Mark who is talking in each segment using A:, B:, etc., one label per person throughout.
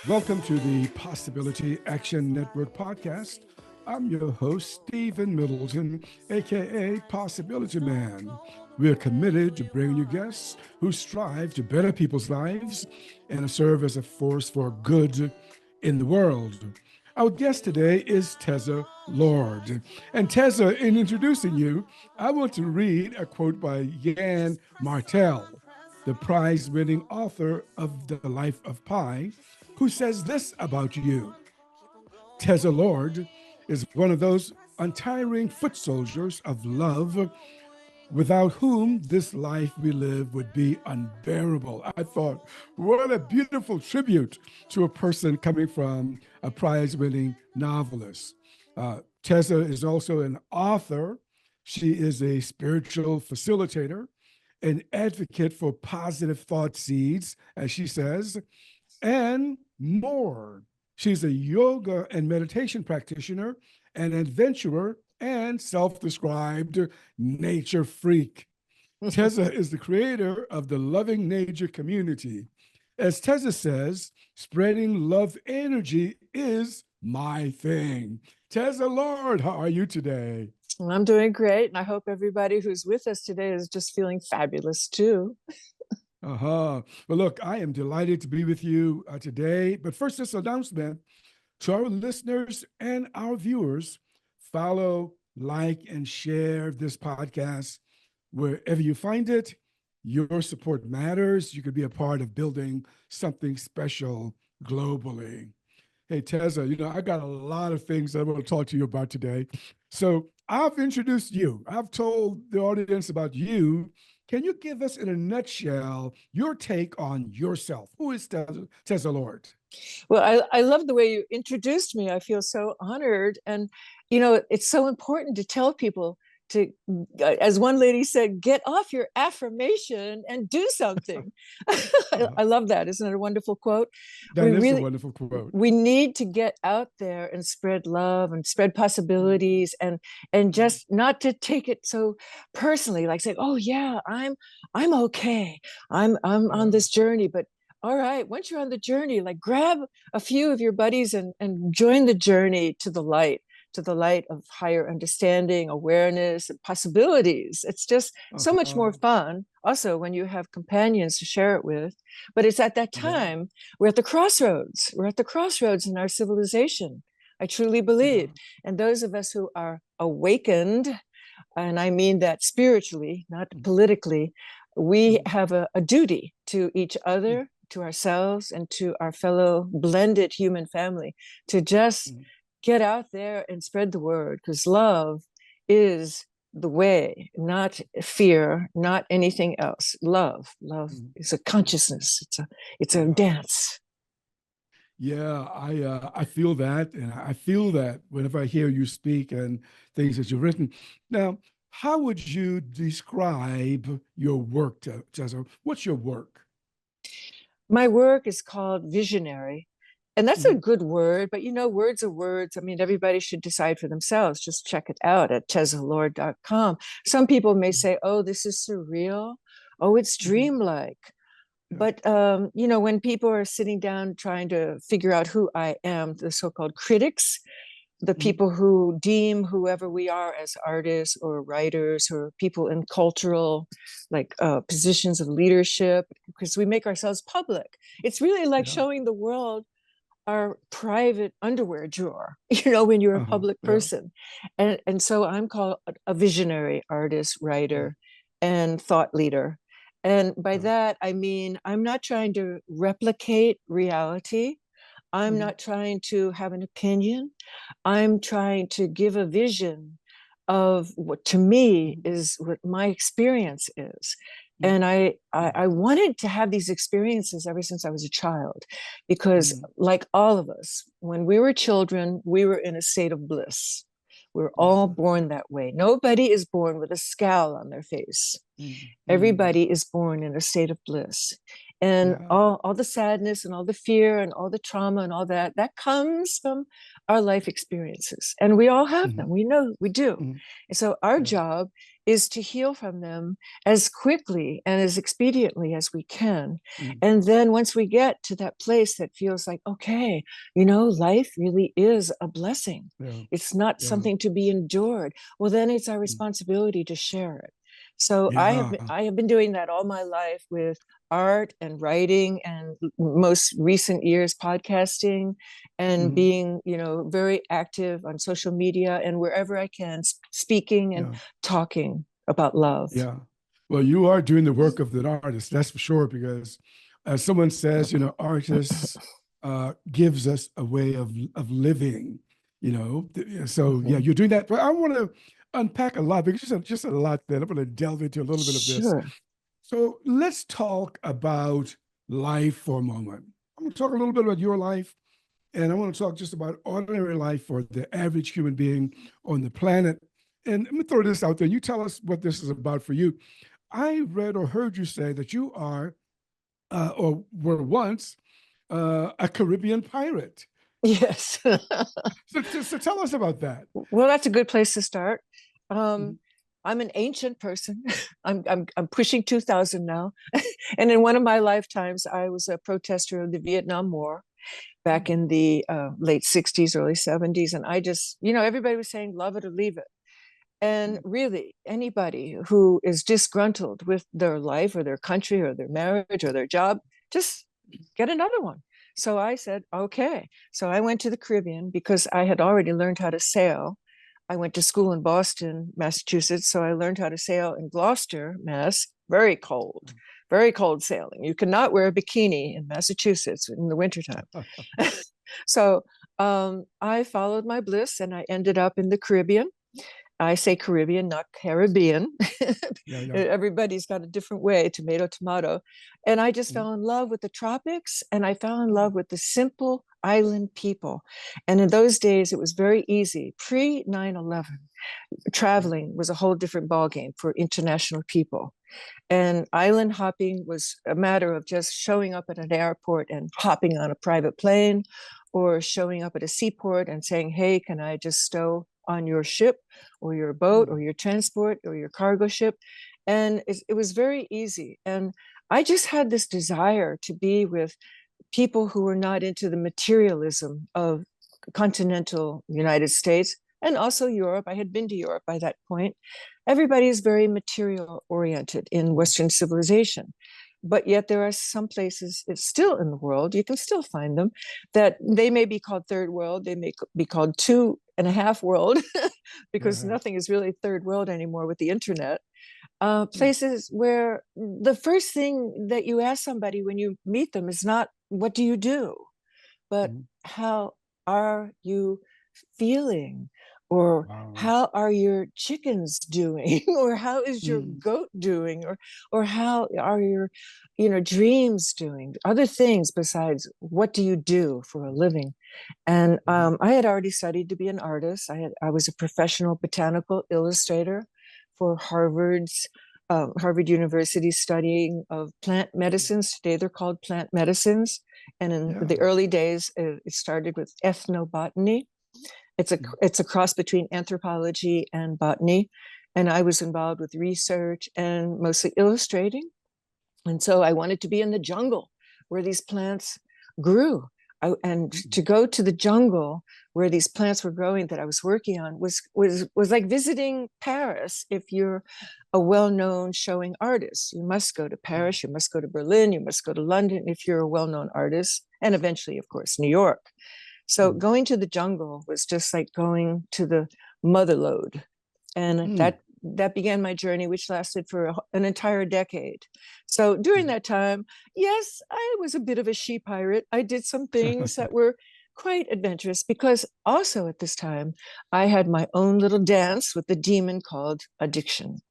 A: Welcome to the Possibility Action Network podcast. I'm your host, Stephen Middleton, aka Possibilityman. We're committed to bringing you guests who strive to better people's lives and serve as a force for good in the world. Our guest today is teZa Lord. And teZa, in introducing you, I want to read a quote by Yann Martel, the prize-winning author of The Life of Pi, who says this about you. teZa Lord is one of those untiring foot soldiers of love without whom this life we live would be unbearable. I thought, what a beautiful tribute to a person coming from a prize-winning novelist. teZa is also an author. She is a spiritual facilitator, an advocate for positive thought seeds, as she says, and more. She's a yoga and meditation practitioner, an adventurer, and self-described nature freak. teZa is the creator of the Loving Nature community. As teZa says, spreading love energy is my thing. teZa Lord, how are you today?
B: Well, I'm doing great, and I hope everybody who's with us today is just feeling fabulous too.
A: Well, look, I am delighted to be with you today. But first, this announcement to our listeners and our viewers: follow, like, and share this podcast wherever you find it. Your support matters. You could be a part of building something special globally. Hey, teZa, I got a lot of things I want to talk to you about today. So I've introduced you. I've told the audience about you. Can you give us, in a nutshell, your take on yourself? Who is teZa Lord?
B: Well, I love the way you introduced me. I feel so honored. And, it's so important to tell people to, as one lady said, get off your affirmation and do something. I love that. Isn't it a wonderful quote?
A: That is a wonderful quote.
B: We need to get out there and spread love and spread possibilities, and just not to take it so personally, like say, oh yeah, I'm okay. I'm on this journey. But all right, once you're on the journey, like grab a few of your buddies and join the journey to the light of higher understanding, awareness, and possibilities. It's just so much more fun also when you have companions to share it with. But it's at that time, we're at the crossroads. We're at the crossroads in our civilization, I truly believe. And those of us who are awakened, and I mean that spiritually, not politically, we have a duty to each other, to ourselves, and to our fellow blended human family to just get out there and spread the word, because love is the way, not fear, not anything else. Love is a consciousness. It's a dance.
A: Yeah, I feel that, and I feel that whenever I hear you speak and things that you've written. Now, how would you describe your work, teZa? What's your work?
B: My work is called visionary. And that's a good word, but words are words. I mean, everybody should decide for themselves. Just check it out at tezalord.com. Some people may say, oh, this is surreal. Oh, it's dreamlike. But, when people are sitting down trying to figure out who I am, the so-called critics, the people who deem whoever we are as artists or writers or people in cultural positions of leadership, because we make ourselves public. It's really like showing the world our private underwear drawer, when you're a public person. And so I'm called a visionary artist, writer, and thought leader. And by that, I mean, I'm not trying to replicate reality. I'm not trying to have an opinion. I'm trying to give a vision of what to me is what my experience is. And I wanted to have these experiences ever since I was a child, because like all of us, when we were children, we were in a state of bliss. We're all born that way. Nobody is born with a scowl on their face. Everybody is born in a state of bliss. And all the sadness and all the fear and all the trauma and all that comes from our life experiences. And we all have them. We know we do. And so our job is to heal from them as quickly and as expediently as we can.
A: Mm.
B: And then once we get to that place that feels like, okay, you know, life really is a blessing.
A: Yeah.
B: It's not
A: Yeah.
B: something to be endured. Well, then it's our
A: Mm.
B: responsibility to share it. So
A: Yeah.
B: I have been doing that all my life with art and writing, and most recent years podcasting, and
A: Mhm.
B: being, you know, very active on social media and wherever I can, speaking and
A: Yeah.
B: talking about love.
A: Yeah. Well, you are doing the work of an artist, that's for sure, because as someone says, you know, artists gives us a way of living, you know. So yeah,
B: Mhm.
A: you're doing that. But I want to unpack a lot because just a lot that I'm going to delve into a little bit of this.
B: Sure.
A: So let's talk about life for a moment. I'm going to talk a little bit about your life, and I want to talk just about ordinary life for the average human being on the planet. And let me throw this out there. You tell us what this is about for you. I read or heard you say that you are, or were once, a Caribbean pirate.
B: Yes.
A: So tell us about that.
B: Well, that's a good place to start. Um,
A: Mhm.
B: I'm an ancient person. I'm pushing 2000 now. And in one of my lifetimes, I was a protester of the Vietnam War back in the late 60s, early 70s. And I just, you know, everybody was saying, love it or leave it. And really, anybody who is disgruntled with their life or their country or their marriage or their job, just get another one. So I said, okay. So I went to the Caribbean because I had already learned how to sail. I went to school in Boston, Massachusetts. So I learned how to sail in Gloucester, Mass. Very cold sailing. You cannot wear a bikini in Massachusetts in the wintertime. So I followed my bliss and I ended up in the Caribbean. I say Caribbean, not Caribbean.
A: Yeah, yeah.
B: Everybody's got a different way, tomato, tomato. And I just
A: Mhm.
B: fell in love with the tropics, and I fell in love with the simple island people. And in those days, it was very easy. Pre 9/11, traveling was a whole different ballgame for international people. And island hopping was a matter of just showing up at an airport and hopping on a private plane, or showing up at a seaport and saying, hey, can I just stow on your ship or your boat or
A: Mhm.
B: your transport or your cargo ship? And it was very easy. And I just had this desire to be with people who were not into the materialism of continental United States and also Europe. I had been to Europe by that point. Everybody is very material oriented in Western civilization. But yet there are some places, it's still in the world, you can still find them, that they may be called third world, they may be called two and a half world, because
A: Uh-huh.
B: nothing is really third world anymore with the internet.
A: Mm.
B: Places where the first thing that you ask somebody when you meet them is not, what do you do? But
A: Mhm.
B: how are you feeling? Or
A: Wow.
B: how are your chickens doing? Or how is your
A: Mm.
B: goat doing? Or how are your, you know, dreams doing? Other things besides what do you do for a living? And
A: Mhm.
B: I had already studied to be an artist. I was a professional botanical illustrator for Harvard University, studying of plant medicines. Today they're called plant medicines. And in
A: Yeah.
B: the early days, it started with ethnobotany.
A: Mm.
B: It's a cross between anthropology and botany. And I was involved with research and mostly illustrating. And so I wanted to be in the jungle where these plants grew. And
A: Mm.
B: to go to the jungle where these plants were growing that I was working on was like visiting Paris. If you're a well-known showing artist, you must go to
A: Mm.
B: Paris, you must go to Berlin, you must go to London if you're a well-known artist, and eventually, of course, New York. So
A: Mm.
B: going to the jungle was just like going to the mother lode. And
A: Mm.
B: that began my journey, which lasted for an entire decade. So during
A: Mm.
B: that time, yes, I was a bit of a she pirate. I did some things that were quite adventurous, because also at this time I had my own little dance with the demon called addiction.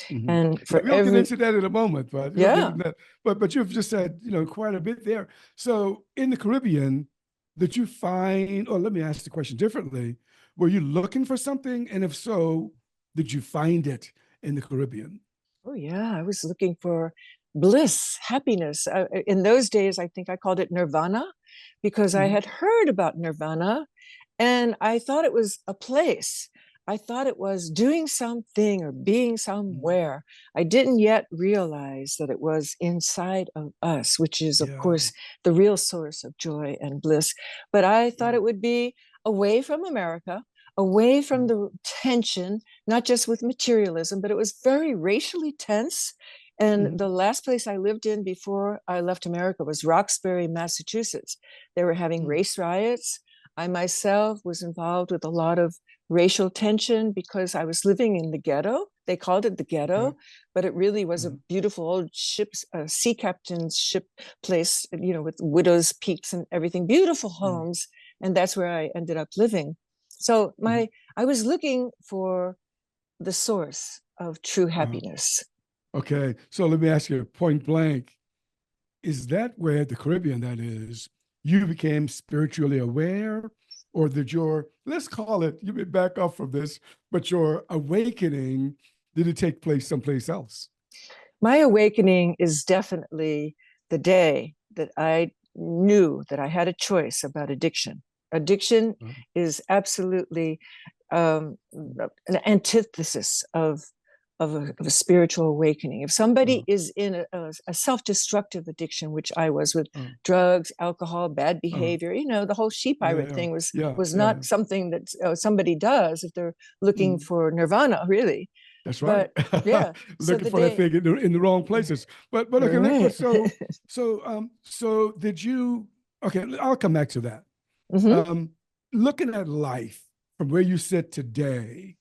A: Mhm.
B: And
A: Yeah,
B: for
A: we'll get
B: every,
A: into that in a moment, but we'll get
B: yeah.
A: into that. But you've just said, you know, quite a bit there. So in the Caribbean, did you find, or let me ask the question differently, were you looking for something? And if so, did you find it in the Caribbean?
B: Oh, yeah. I was looking for bliss, happiness. In those days, I think I called it nirvana, because I
A: Mhm.
B: had heard about nirvana and I thought it was a place. I thought it was doing something or being
A: Mm.
B: somewhere. I didn't yet realize that it was inside of us, which is, of
A: Yeah.
B: course, the real source of joy and bliss. But I thought
A: Yeah.
B: it would be away from America, away from
A: Mm.
B: the tension, not just with materialism, but it was very racially tense. And
A: Mhm.
B: the last place I lived in before I left America was Roxbury, Massachusetts. They were having
A: Mm.
B: race riots. I myself was involved with a lot of racial tension because I was living in the ghetto. They called it the
A: Yeah.
B: ghetto, but it really was a
A: Uh-huh.
B: beautiful old ship's sea captain's ship place, with widows' peaks and everything, beautiful
A: Mm.
B: homes. And that's where I ended up living. So
A: Mhm.
B: I was looking for the source of true
A: Uh-huh.
B: happiness.
A: Okay. So let me ask you point blank. Is that where the Caribbean, that is, you became spiritually aware, or did your, let's call it, you may back off from this, but your awakening, did it take place someplace else?
B: My awakening is definitely the day that I knew that I had a choice about addiction. Addiction
A: Uh-huh.
B: is absolutely an antithesis of a spiritual awakening. If somebody
A: Uh-huh.
B: is in a self-destructive addiction, which I was with
A: Uh-huh.
B: drugs, alcohol, bad
A: Uh-huh.
B: behavior, the whole sheep
A: Yeah,
B: pirate
A: yeah,
B: thing was
A: yeah,
B: was
A: yeah, yeah.
B: not something that somebody does if they're looking
A: Mm.
B: for nirvana, really.
A: That's right.
B: But yeah, so
A: Looking
B: the
A: for that
B: day,
A: thing in the wrong places. But okay,
B: right.
A: so did you? Okay, I'll come back to that.
B: Hmm.
A: Um, Looking at life from where you sit today,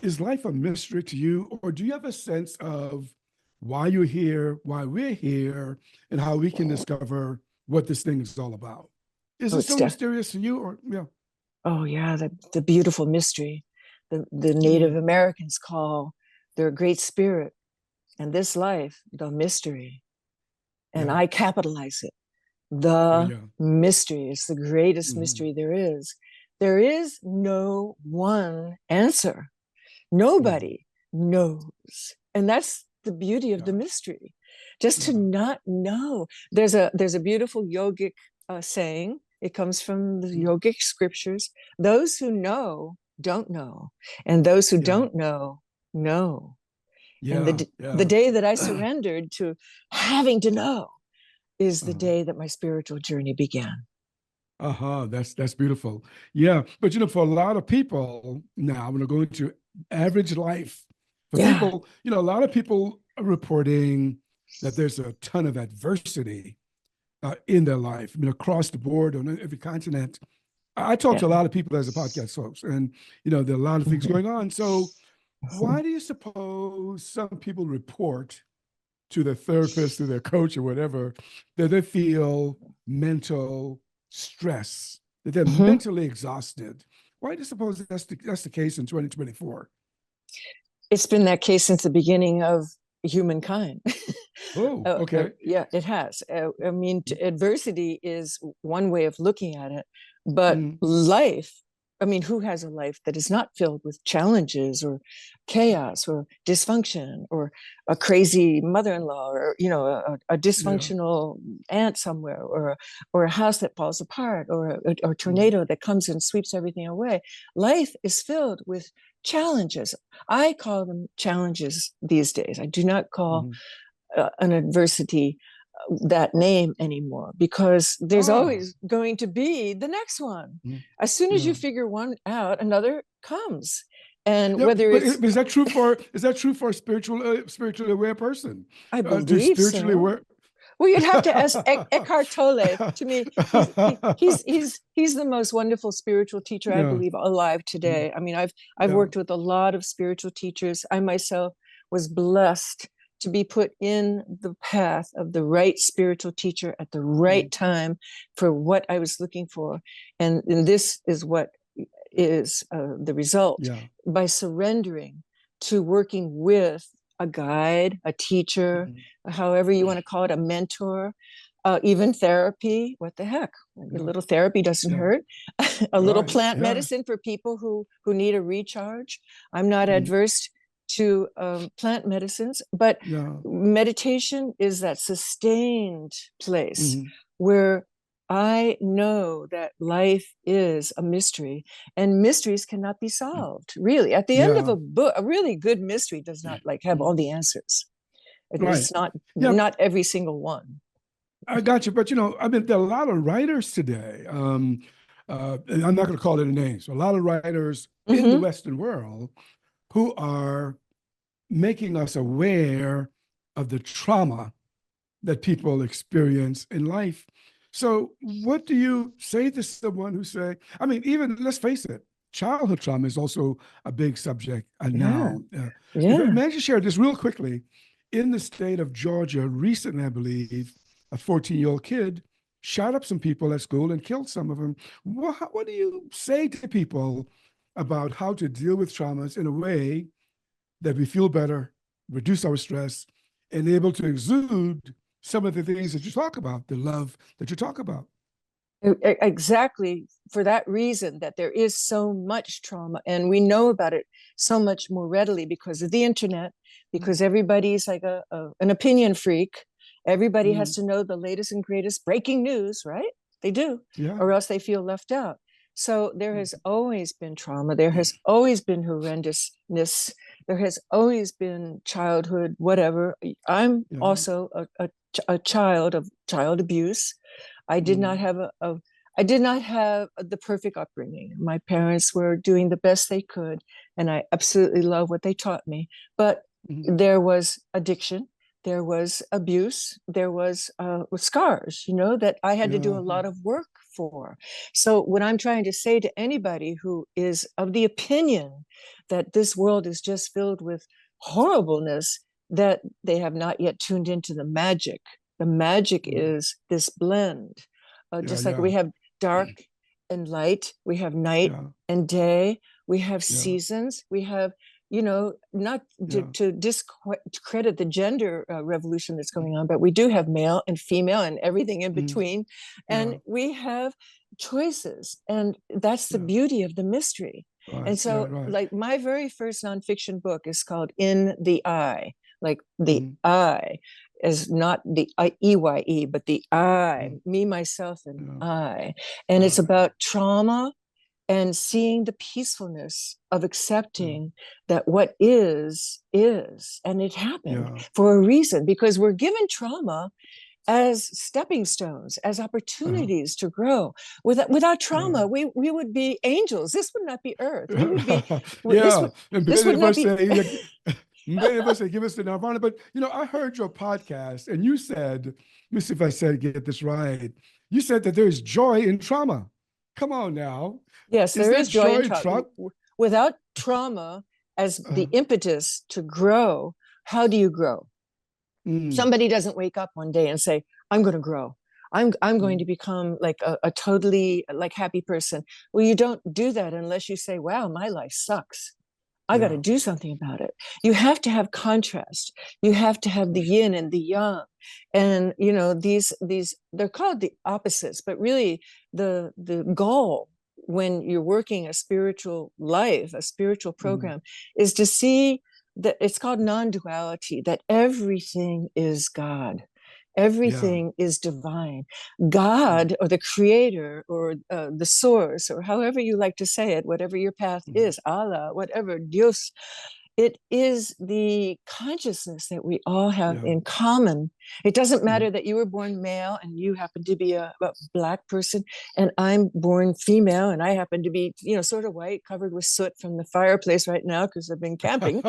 A: is life a mystery to you, or do you have a sense of why you're here, why we're here, and how we can discover what this thing is all about? Is
B: Oh,
A: it
B: it's
A: so mysterious to you, or yeah?
B: oh yeah, the beautiful mystery. The Native
A: Mm.
B: Americans call their great spirit and this life the mystery. And
A: Yeah.
B: I capitalize it.
A: Oh
B: The
A: yeah.
B: mystery is the greatest
A: Hmm.
B: mystery there is. There is no one answer.
A: Mm.
B: Nobody knows. And that's the beauty of the
A: Yeah.
B: mystery. Just to
A: Yeah.
B: not know. There's a beautiful yogic saying. It comes from the
A: Mm.
B: yogic scriptures. Those who know don't know, and those who
A: Yeah.
B: don't know. And
A: Yeah.
B: the
A: Yeah.
B: day that I surrendered to having to know is the
A: Uh-huh.
B: day that my spiritual journey began.
A: Uh-huh. That's beautiful. Yeah. But for a lot of people now, I'm gonna go into average life. For
B: Yeah,
A: people, a lot of people are reporting that there's a ton of adversity in their life, across the board on every continent. I talk
B: yeah.
A: to a lot of people as a podcast host, and there are a lot of things
B: Mhm.
A: going on. So why do you suppose some people report to their therapist or their coach or whatever that they feel mental stress, that they're
B: Mhm.
A: mentally exhausted? Why do you suppose that's the case in 2024?
B: It's been that case since the beginning of humankind.
A: Oh, okay.
B: Yeah, it has. I mean, adversity is one way of looking at it, but
A: Mm,
B: life, I mean, who has a life that is not filled with challenges or chaos or dysfunction or a crazy mother-in-law or, a
A: yeah.
B: dysfunctional aunt somewhere or a house that falls apart or a
A: Mm,
B: tornado that comes and sweeps everything away. Life is filled with challenges. I call them challenges these days. I do not call
A: mm.
B: an adversity that name anymore because there's
A: Ah,
B: always going to be the next one.
A: mm,
B: As soon as you
A: yeah.
B: figure one out, another comes. And
A: Yeah,
B: whether
A: but
B: it's,
A: is that true for a spiritually aware person?
B: I
A: Do
B: believe
A: spiritually
B: so.
A: aware?
B: Well, you'd have to ask Eckhart Tolle. To me, he's the most wonderful spiritual teacher I
A: Yeah.
B: believe alive
A: Mm.
B: today. I mean, I've
A: Yeah.
B: worked with a lot of spiritual teachers. I myself was blessed to be put in the path of the right spiritual teacher at the right
A: Mm.
B: time for what I was looking for, and this is what is the result
A: Yeah.
B: by surrendering to working with a guide, a teacher,
A: Mm.
B: however you want to call it, a mentor, even therapy. What the heck? A
A: Yeah.
B: little therapy doesn't
A: Yeah.
B: hurt. A little
A: Right.
B: plant
A: Yeah.
B: medicine for people who need a recharge. I'm not
A: Mm.
B: adverse to plant medicines, but
A: Yeah.
B: meditation is that sustained place
A: Mm.
B: where I know that life is a mystery and mysteries cannot be solved. Really, at the end of
A: Yeah.
B: a book, a really good mystery does not like have all the answers.
A: Right.
B: It's not
A: Yeah,
B: not every single one.
A: I got you. But I mean, there are a lot of writers today. And I'm not going to call it a name. So a lot of writers in the
B: Mm-hmm.
A: Western world who are making us aware of the trauma that people experience in life. So, what do you say to someone who say, I mean, even let's face it, childhood trauma is also a big subject
B: Yeah,
A: now. If
B: yeah.
A: may I just share this real quickly? In the state of Georgia, recently, I believe, a 14-year-old kid shot up some people at school and killed some of them. What do you say to people about how to deal with traumas in a way that we feel better, reduce our stress, and able to exude some of the things that you talk about, the love that you talk about?
B: Exactly, for that reason, that there is so much trauma and we know about it so much more readily because of the internet, because everybody's like an opinion freak. Everybody has
A: Mm,
B: to know the latest and greatest breaking news, right? They do,
A: yeah.
B: or else they feel left out. So there has always been trauma, there has always been horrendousness, there has always been childhood whatever. I'm
A: Yeah.
B: also a child of child abuse. I did not
A: Mm,
B: have I did not have the perfect upbringing. My parents were doing the best they could, and I absolutely love what they taught me. But
A: mm,
B: there was addiction, there was abuse, there was scars, that I had to do
A: yeah.
B: a lot of work for. So what I'm trying to say to anybody who is of the opinion that this world is just filled with horribleness, that they have not yet tuned into the magic. The magic
A: Mm,
B: is this blend.
A: yeah.
B: Just like
A: Yeah.
B: we have dark and light, we have night
A: Yeah.
B: and day, we have
A: Yeah.
B: seasons, we have, not
A: Yeah.
B: to discredit the gender revolution that's going on, but we do have male and female and everything in
A: Mm,
B: between.
A: yeah.
B: And we have choices. And that's the
A: Yeah.
B: beauty of the mystery.
A: Right.
B: And
A: Yeah.
B: so,
A: Right.
B: like, my very first nonfiction book is called In the Eye, like the
A: Mm,
B: I is not the EYE, but the I,
A: mm,
B: me, myself, and
A: yeah.
B: I. And it's about trauma and seeing the peacefulness of
A: Yeah.
B: accepting that what is, and it happened
A: Yeah.
B: for a reason, because we're given trauma as stepping stones, as
A: Uh-huh.
B: opportunities to grow. Without
A: Yeah.
B: trauma, we would be angels. This would not be earth. We would be, this
A: Yeah.
B: would,
A: And
B: this
A: many
B: would
A: of
B: not
A: us
B: be.
A: say, many of us say, give us the nirvana. But, I heard your podcast and you said, let me see if I said, get this right. You said that there is joy in trauma. Come on now.
B: Yes,
A: Is
B: there
A: there
B: is joy in
A: joy in
B: trauma.
A: trauma?
B: Without trauma as the
A: Uh,
B: impetus to grow, how do you grow?
A: mm,
B: Somebody doesn't wake up one day and say, I'm going to grow. I'm going to
A: mm,
B: become like a totally like happy person. Well, you don't do that unless you say, wow, my life sucks. I got to
A: yeah.
B: do something about it. You have to have contrast. You have to have the yin and the yang. And these they're called the opposites, but really the goal when you're working a spiritual life, a spiritual
A: Mm,
B: program, is to see that it's called non-duality, that everything is God.
A: yeah.
B: Everything is divine. God, or the creator, or the source, or however you like to say it, whatever your path
A: Mm,
B: is, Allah, whatever, Dios, it is the consciousness that we all have
A: yeah.
B: in common. It doesn't
A: Mm,
B: matter that you were born male and you happen to be a black person, and I'm born female and I happen to be, sort of white, covered with soot from the fireplace right now because I've been camping.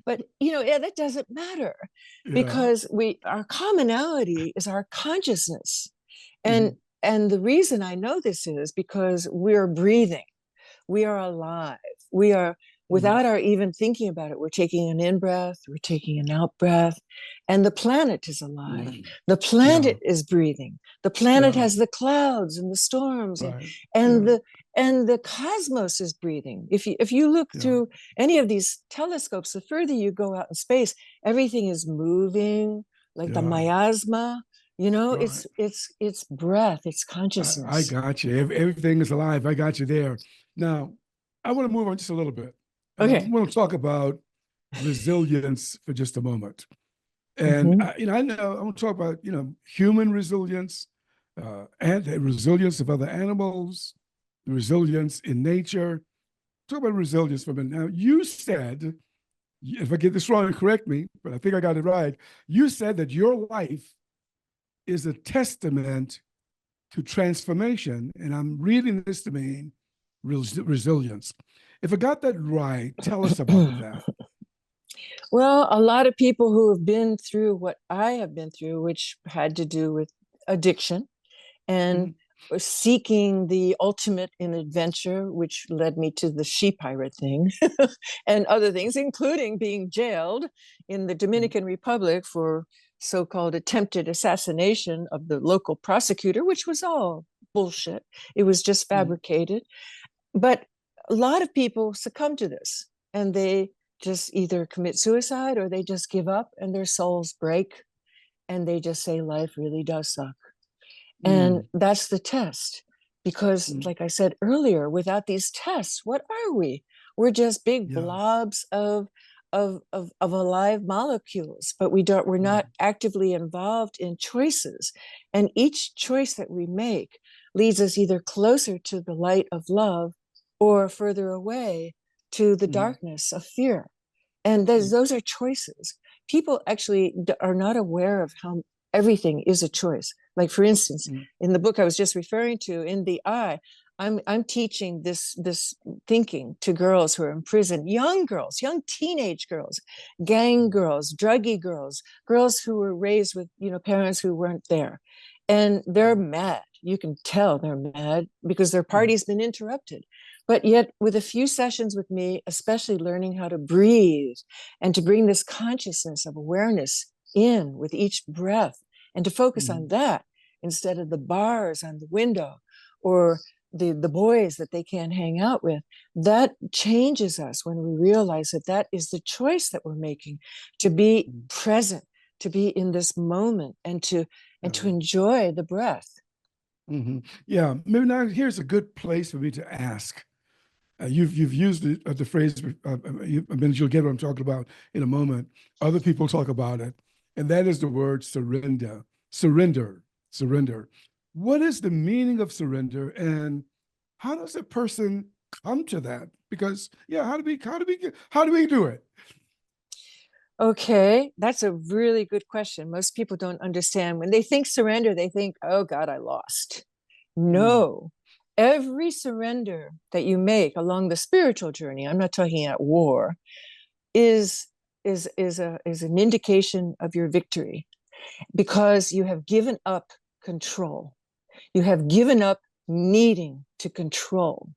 B: But yeah, that doesn't matter,
A: yeah.
B: because our commonality is our consciousness. and
A: Mm,
B: and the reason I know this is because we're breathing, we are alive, we are,
A: mm,
B: without our even thinking about it, we're taking an in breath, we're taking an out breath, and the planet is alive,
A: mm,
B: the
A: yeah.
B: planet is breathing, the planet
A: Yeah.
B: has the clouds and the storms, and
A: Right.
B: and
A: Yeah.
B: the and the cosmos is breathing. If you look
A: Yeah.
B: through any of these telescopes, the further you go out in space, everything is moving, like the
A: Yeah.
B: miasma.
A: Right.
B: It's breath, it's
A: I
B: consciousness.
A: got you. Everything is alive. I got you there. Now, I want to move on just a little bit. And I
B: Okay.
A: want to talk about resilience for just a moment. And
B: Mhm.
A: I know I want to talk about, human resilience, and the resilience of other animals, the resilience in nature. Talk about resilience for a minute. Now, you said, if I get this wrong, correct me, but I think I got it right. You said that your life is a testament to transformation, and I'm reading this to mean resilience. If I got that right, tell us about that.
B: Well, a lot of people who have been through what I have been through, which had to do with addiction and
A: Mhm.
B: seeking the ultimate in adventure, which led me to the she pirate thing and other things, including being jailed in the Dominican Republic for so-called attempted assassination of the local prosecutor, which was all bullshit. It was just
A: Mhm.
B: fabricated. But a lot of people succumb to this and they just either commit suicide or they just give up and their souls break and they just say life really does suck. And
A: Mhm.
B: that's the test. Because,
A: Mhm.
B: like I said earlier, without these tests, what are we? We're just big
A: Yeah.
B: blobs of alive molecules, but we're not
A: Mhm.
B: actively involved in choices. And each choice that we make leads us either closer to the light of love or further away to the
A: Mhm.
B: darkness of fear. And those are choices. People actually are not aware of how everything is a choice. Like, for instance,
A: Mhm.
B: in the book I was just referring to, in the eye, I'm teaching this thinking to girls who are in prison, young girls, young teenage girls, gang girls, druggy girls, girls who were raised with parents who weren't there, and they're mad. You can tell they're mad because their
A: Mhm.
B: party's been interrupted. But yet, with a few sessions with me, especially learning how to breathe and to bring this consciousness of awareness in with each breath and to focus on
A: Mhm.
B: that instead of the bars on the window or the boys that they can't hang out with, that changes us when we realize that that is the choice that we're making, to be
A: Mhm.
B: present, to be in this moment, and to
A: Yeah.
B: enjoy the breath.
A: Mhm. Yeah. Maybe now here's a good place for me to ask. You've used the phrase. I mean, you'll get what I'm talking about in a moment. Other people talk about it, and that is the word surrender. Surrender. Surrender. What is the meaning of surrender, and how does a person come to that? Because yeah, how do we do it?
B: Okay, that's a really good question. Most people don't understand. When they think surrender, they think, oh God, I lost.
A: Mm,
B: No, every surrender that you make along the spiritual journey, I'm not talking at war, is is an indication of your victory because you have given up control. You have given up needing to control.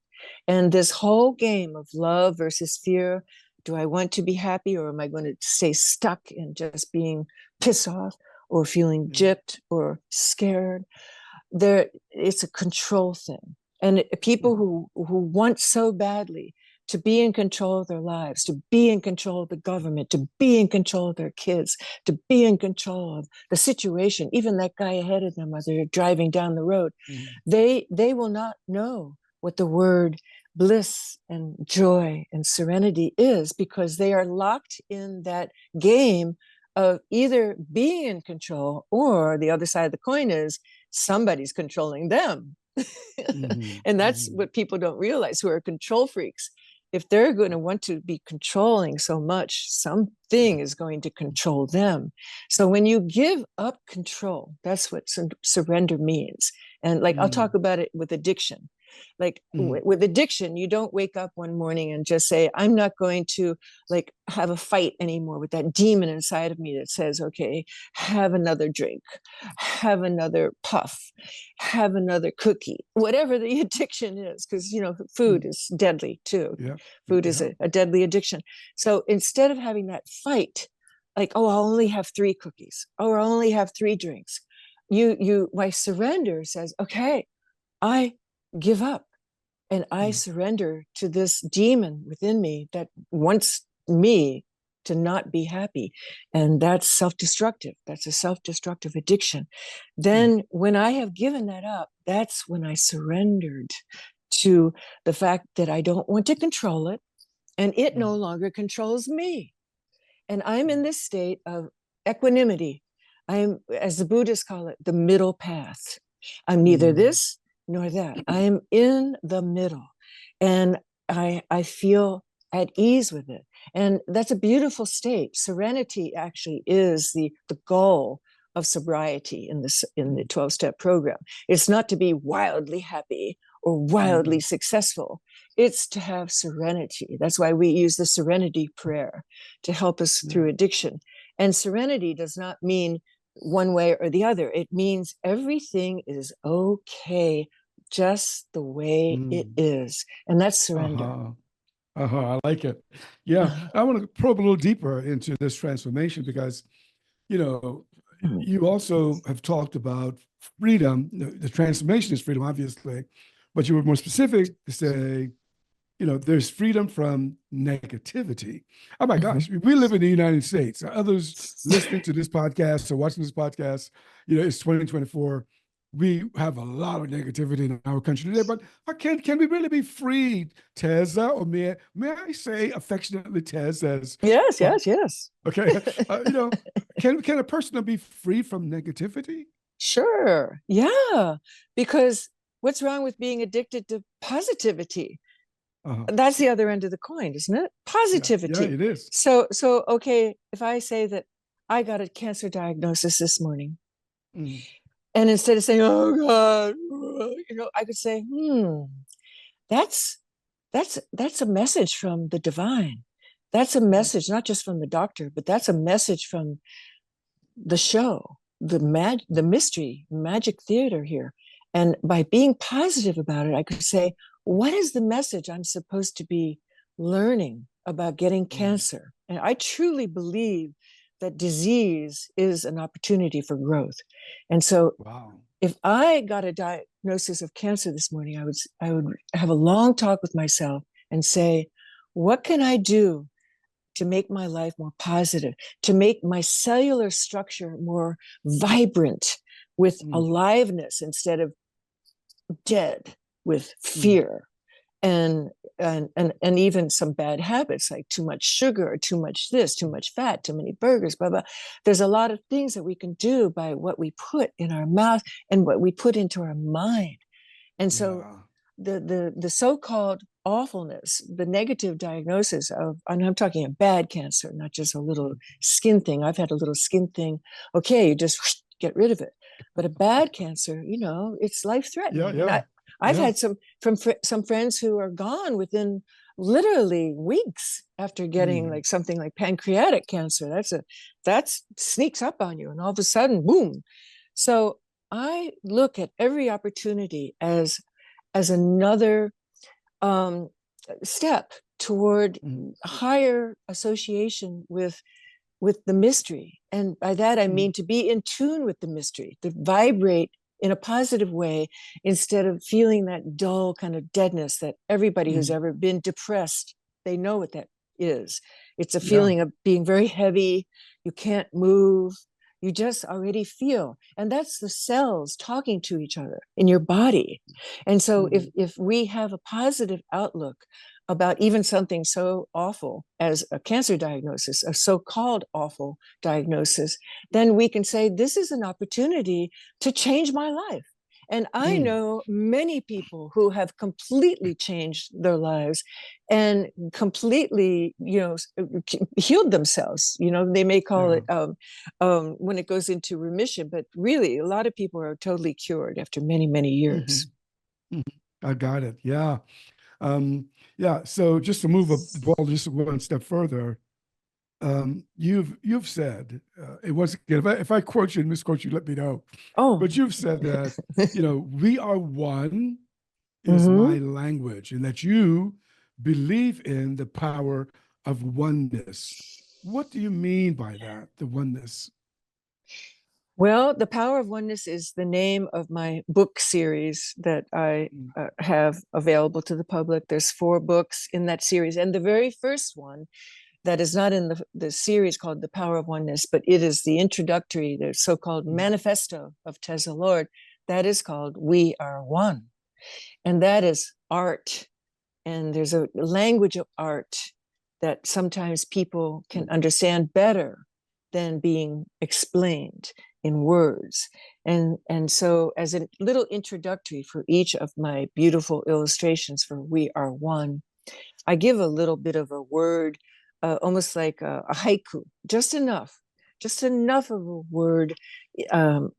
B: And this whole game of love versus fear, do I want to be happy or am I going to stay stuck in just being pissed off or feeling
A: yeah.
B: gypped or scared? There, it's a control thing. And people
A: Mhm.
B: who want so badly to be in control of their lives, to be in control of the government, to be in control of their kids, to be in control of the situation, even that guy ahead of them as they're driving down the road,
A: Mhm.
B: they will not know what the word bliss and joy and serenity is because they are locked in that game of either being in control or the other side of the coin is somebody's controlling them.
A: Mhm.
B: And that's
A: Mhm.
B: what people don't realize who are control freaks. If they're going to want to be controlling so much, something is going to control them. So when you give up control, that's what surrender means. And like I'll talk
A: Mhm.
B: about it with addiction. Like
A: Mhm.
B: with addiction, you don't wake up one morning and just say, I'm not going to like have a fight anymore with that demon inside of me that says, okay, have another drink, have another puff, have another cookie, whatever the addiction is, because food
A: Mhm.
B: is deadly too.
A: Yeah.
B: Food is
A: Yeah.
B: a deadly addiction. So instead of having that fight, like, oh, I'll only have three cookies, or I'll only have three drinks, my surrender says, okay, I give up and I
A: Mhm.
B: surrender to this demon within me that wants me to not be happy. And that's self destructive. That's a self destructive addiction.
A: Mhm.
B: Then, when I have given that up, that's when I surrendered to the fact that I don't want to control it and it no
A: Mhm.
B: longer controls me. And I'm in
A: Mhm.
B: this state of equanimity. I'm, as the Buddhists call it, the middle path. I'm neither
A: Mm,
B: this nor that. I am in the middle, and I feel at ease with it. And that's a beautiful state. Serenity actually is the goal of sobriety in the
A: mm,
B: 12-step program. It's not to be wildly happy or wildly
A: mm,
B: successful. It's to have serenity. That's why we use the serenity prayer to help us
A: yeah.
B: through addiction. And serenity does not mean one way or the other. It means everything is okay, just the way it
A: Mm,
B: is. And that's surrender.
A: uh-huh. Uh-huh. I like it. Yeah.
B: Uh-huh.
A: I want to probe a little deeper into this transformation because, you know,
B: Mhm.
A: you also have talked about freedom. The transformation is freedom, obviously, but you were more specific to say, there's freedom from negativity. Oh my
B: Mhm.
A: gosh, we live in the United States. Others listening to this podcast or watching this podcast, it's 2024. We have a lot of negativity in our country today, but can we really be free, teZa, or may I say affectionately Tez as
B: Yes,
A: well?
B: yes, yes.
A: Okay, can a person be free from negativity?
B: Sure. Yeah. Because what's wrong with being addicted to positivity?
A: Uh-huh.
B: That's the other end of the coin, isn't it?
A: Yeah, yeah,
B: Positivity.
A: it is.
B: So okay, if I say that I got a cancer diagnosis this morning,
A: Mm,
B: and instead of saying, "Oh God," I could say, that's that's a message from the divine. That's a
A: mm,
B: message not just from the doctor, but that's a message from the show, the mystery, magic theater here. And by being positive about it, I could say, what is the message I'm supposed to be learning about getting
A: mm.
B: cancer? And I truly believe that disease is an opportunity for growth. And so
A: Wow.
B: if I got a diagnosis of cancer this morning, I would have a long talk with myself and say, what can I do to make my life more positive, to make my cellular structure more vibrant with
A: Mm,
B: aliveness instead of dead with
A: mm.
B: fear and and even some bad habits like too much sugar, too much this, too much fat, too many burgers, blah blah. There's a lot of things that we can do by what we put in our mouth and what we put into our mind. And so
A: Yeah.
B: the so-called awfulness, the negative diagnosis of, and I'm talking a bad cancer, not just a little
A: Mm.
B: skin thing. I've had a little skin thing. Okay, you just get rid of it. But a bad cancer, it's life
A: Yeah,
B: threatening. And
A: yeah,
B: I've
A: yeah.
B: had some friends who are gone within literally weeks after getting
A: Mm,
B: like something like pancreatic cancer. That sneaks up on you, and all of a sudden, boom. So I look at every opportunity as another um, step toward
A: mm,
B: higher association with the mystery. And by that I
A: mm.
B: mean to be in tune with the mystery, to vibrate in a positive way instead of feeling that dull kind of deadness that everybody who's
A: Mm.
B: ever been depressed, they know what that is. It's a
A: Yeah.
B: feeling of being very heavy, you can't move, you just already feel. And that's the cells talking to each other in your body. And so if
A: Mm,
B: if we have a positive outlook about even something so awful as a cancer diagnosis, a so-called awful diagnosis, then we can say, this is an opportunity to change my life. And I
A: mm.
B: know many people who have completely changed their lives and completely, healed themselves. They may call
A: Yeah.
B: it when it goes into remission, but really, a lot of people are totally cured after many, many
A: Hmm.
B: years.
A: Hmm. I got it. Yeah. Um, yeah. So just to move the ball just one step further, you've said it once again. If I quote you and misquote you, let me know.
B: Oh,
A: But you've said that we are one is
B: mm-hmm.
A: my language, and that you believe in the power of oneness. What do you mean by that? The oneness.
B: Well, The Power of Oneness is the name of my book series that I
A: Mm,
B: have available to the public. There's 4 books in that series. And the very first one that is not in the series called The Power of Oneness, but it is the introductory, the so-called
A: mm,
B: manifesto of teZa Lord, that is called We Are One. And that is art. And there's a language of art that sometimes people can understand better than being explained in words. And so as a little introductory for each of my beautiful illustrations for We Are One, I give a little bit of a word, almost like a haiku, just enough of a word,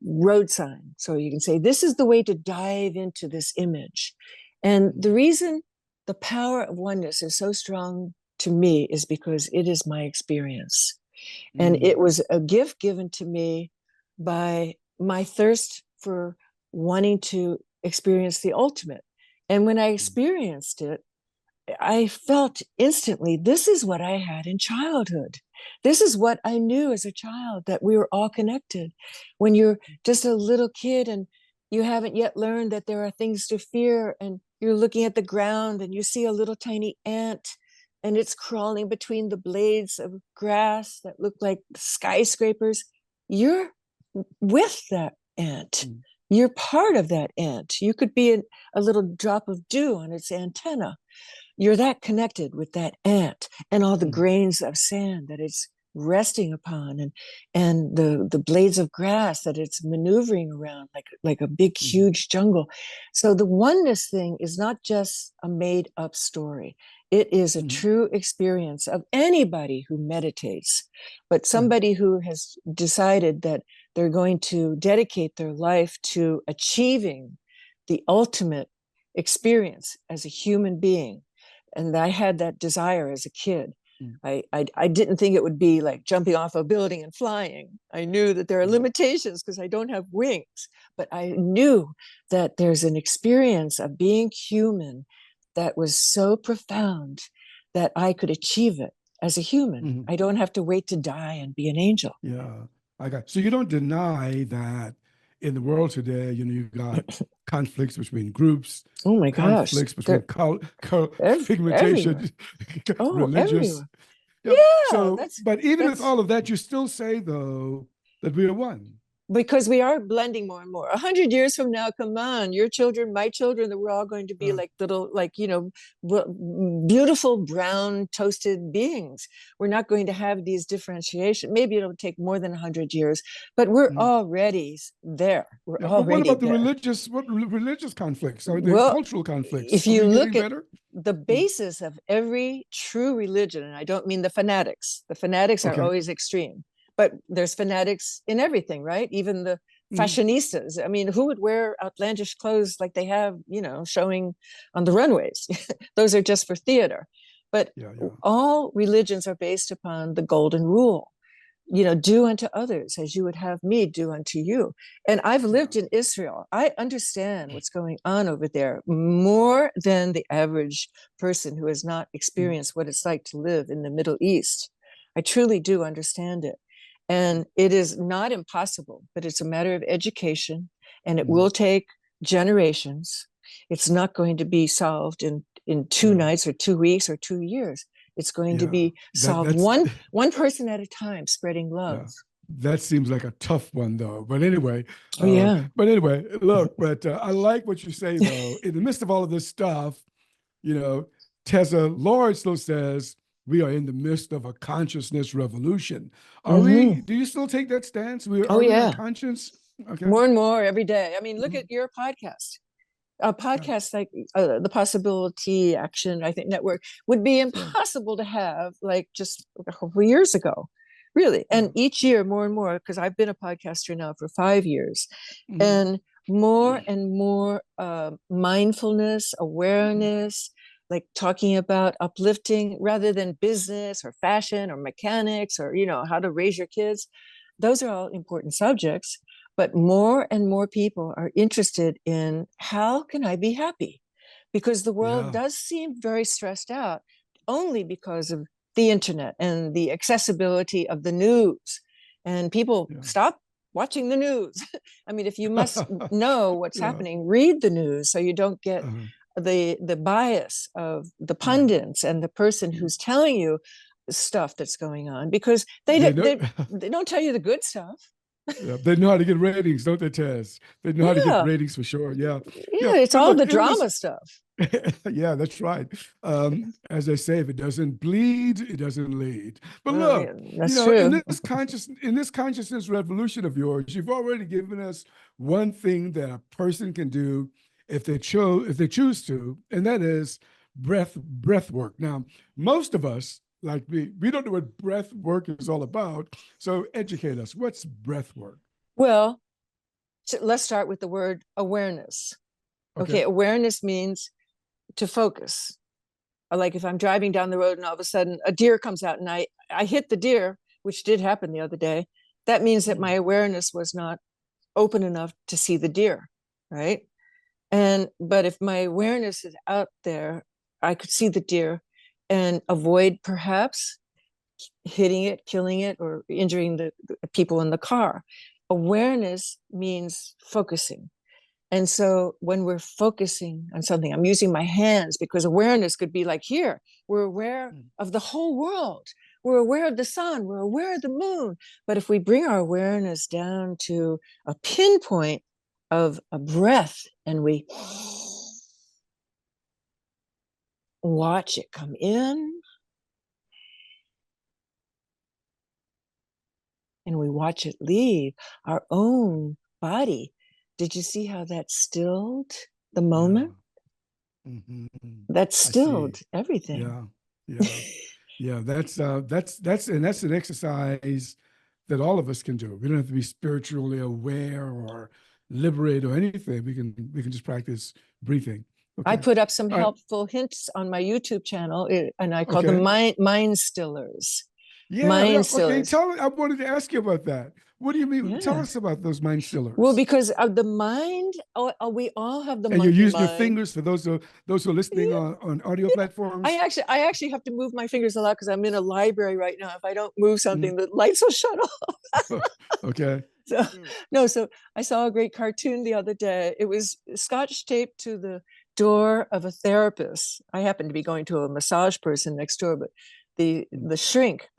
B: road sign. So you can say, this is the way to dive into this image. And the reason the power of oneness is so strong to me is because it is my experience. And it was a gift given to me by my thirst for wanting to experience the ultimate. And when I experienced it, I felt instantly, this is what I had in childhood. This is what I knew as a child, that we were all connected. When you're just a little kid and you haven't yet learned that there are things to fear, and you're looking at the ground and you see a little tiny ant and it's crawling between the blades of grass that look like skyscrapers, you're with that ant. You're part of that ant. You could be a little drop of dew on its antenna. You're that connected with that ant and all the grains of sand that it's resting upon, and the blades of grass that it's maneuvering around like a big, huge jungle. So the oneness thing is not just a made up story. It is a true experience of anybody who meditates, but somebody who has decided that they're going to dedicate their life to achieving the ultimate experience as a human being. And I had that desire as a kid. I didn't think it would be like jumping off a building and flying. I knew that there are limitations because I don't have wings, but I knew that there's an experience of being human that was so profound that I could achieve it as a human. I don't have to wait to die and be an angel.
A: Yeah, I got. So you don't deny that in the world today, you've got conflicts between groups,
B: Oh my gosh,
A: conflicts between
B: everywhere.
A: pigmentation,
B: Oh,
A: religious.
B: everywhere.
A: Yep.
B: Yeah,
A: So, but even with
B: that's
A: all of that, you still say though that we are one.
B: because we are blending more and more. 100 years from now, come on, your children, my children, that we're all going to be like little, beautiful brown toasted beings. We're not going to have these differentiation. Maybe it'll take more than 100 years, but we're already there. We're
A: Yeah, but what
B: already
A: about the
B: there.
A: religious conflicts or the
B: Well,
A: cultural conflicts?
B: if
A: Are
B: you
A: we
B: look
A: getting
B: at
A: better?
B: the basis of every true religion, and I don't mean the fanatics are
A: Okay.
B: always extreme, but there's fanatics in everything, right? Even the
A: Mm.
B: fashionistas. I mean, who would wear outlandish clothes like they have, showing on the runways? Those are just for theater. But
A: Yeah, yeah.
B: all religions are based upon the golden rule. Do unto others as you would have me do unto you. And I've lived in Israel. I understand what's going on over there more than the average person who has not experienced what it's like to live in the Middle East. I truly do understand it. And it is not impossible, but it's a matter of education, and it will take generations. It's not going to be solved in 2 nights or 2 weeks or 2 years. It's going to
A: Yeah.
B: be solved
A: That's
B: one person at a time, spreading love.
A: yeah. That seems like a tough one though. But anyway,
B: Oh yeah.
A: look, but I like what you say though. In the midst of all of this stuff, you know, teZa Lord still says we are in the midst of a consciousness revolution. Are we? Do you still take that stance?
B: Oh
A: Are we on
B: yeah.
A: conscience? Okay.
B: More and more every day. I mean, look
A: Mhm.
B: at your podcast. A
A: Yeah.
B: podcast like the Possibility Action, I think, Network would be
A: Yeah.
B: impossible to have like just a couple of years ago, really.
A: Yeah.
B: And each year, more and more, because I've been a podcaster now for 5 years,
A: Mhm.
B: and more mindfulness,
A: Mhm.
B: awareness, like talking about uplifting rather than business or fashion or mechanics or how to raise your kids. Those are all important subjects, but more and more people are interested in how can I be happy, because the world
A: Yeah.
B: does seem very stressed out only because of the internet and the accessibility of the news, and people
A: Yeah.
B: stop watching the news. I mean, if you must know what's
A: Yeah.
B: happening, read the news so you don't get
A: Uh-huh.
B: the bias of the
A: Yeah.
B: pundits and the person
A: Mm.
B: who's telling you stuff that's going on, because
A: They know.
B: they don't tell you the good stuff.
A: Yeah, they know how to get ratings, don't they, Tess? They know how to get
B: Yeah,
A: ratings for sure. Yeah, yeah.
B: yeah, it's
A: But
B: all
A: look,
B: the
A: in this,
B: drama stuff.
A: Yeah, that's right. As they say, if it doesn't bleed, it doesn't lead. But
B: Well, yeah,
A: look,
B: that's true.
A: in this consciousness revolution of yours, you've already given us one thing that a person can do if they choose to, and that is breath work. Now, most of us, like me, we don't know what breath work is all about. So educate us. What's breath work?
B: Well, so let's start with the word awareness.
A: Okay.
B: Okay, awareness means to focus. Like if I'm driving down the road and all of a sudden a deer comes out and I hit the deer, which did happen the other day, that means that my awareness was not open enough to see the deer, right? And but if my awareness is out there, I could see the deer and avoid perhaps hitting it, killing it, or injuring the people in the car. Awareness means focusing. And so when we're focusing on something, I'm using my hands because awareness could be like here, we're aware of the whole world. We're aware of the sun. We're aware of the moon. But if we bring our awareness down to a pinpoint of a breath and we watch it come in and we watch it leave our own body, did you see how that stilled the
A: Yeah.
B: moment?
A: Mm-hmm.
B: That
A: I see.
B: stilled everything.
A: Yeah. Yeah. Yeah. That's an exercise that all of us can do. We don't have to be spiritually aware or liberated or anything. We can just practice breathing.
B: I
A: Okay.
B: put up some
A: All right.
B: helpful hints on my YouTube channel, and I call them
A: Okay.
B: mind stillers.
A: Yeah.
B: Mind
A: Yeah. Okay.
B: stillers.
A: Tell me. I wanted to ask you about that. What do you mean? Tell
B: Yeah.
A: us about those mind
B: Well,
A: stillers.
B: because of the mind, we all have the
A: And you're
B: monkey
A: using your
B: mind.
A: fingers for those who are listening
B: Yeah,
A: on audio
B: yeah.
A: platforms.
B: I actually have to move my fingers a lot because I'm in a library right now. If I don't move
A: Mm.
B: something, the lights will shut off.
A: Okay.
B: So no, so I saw a great cartoon the other day. It was scotch taped to the door of a therapist. I happened to be going to a massage person next door, but the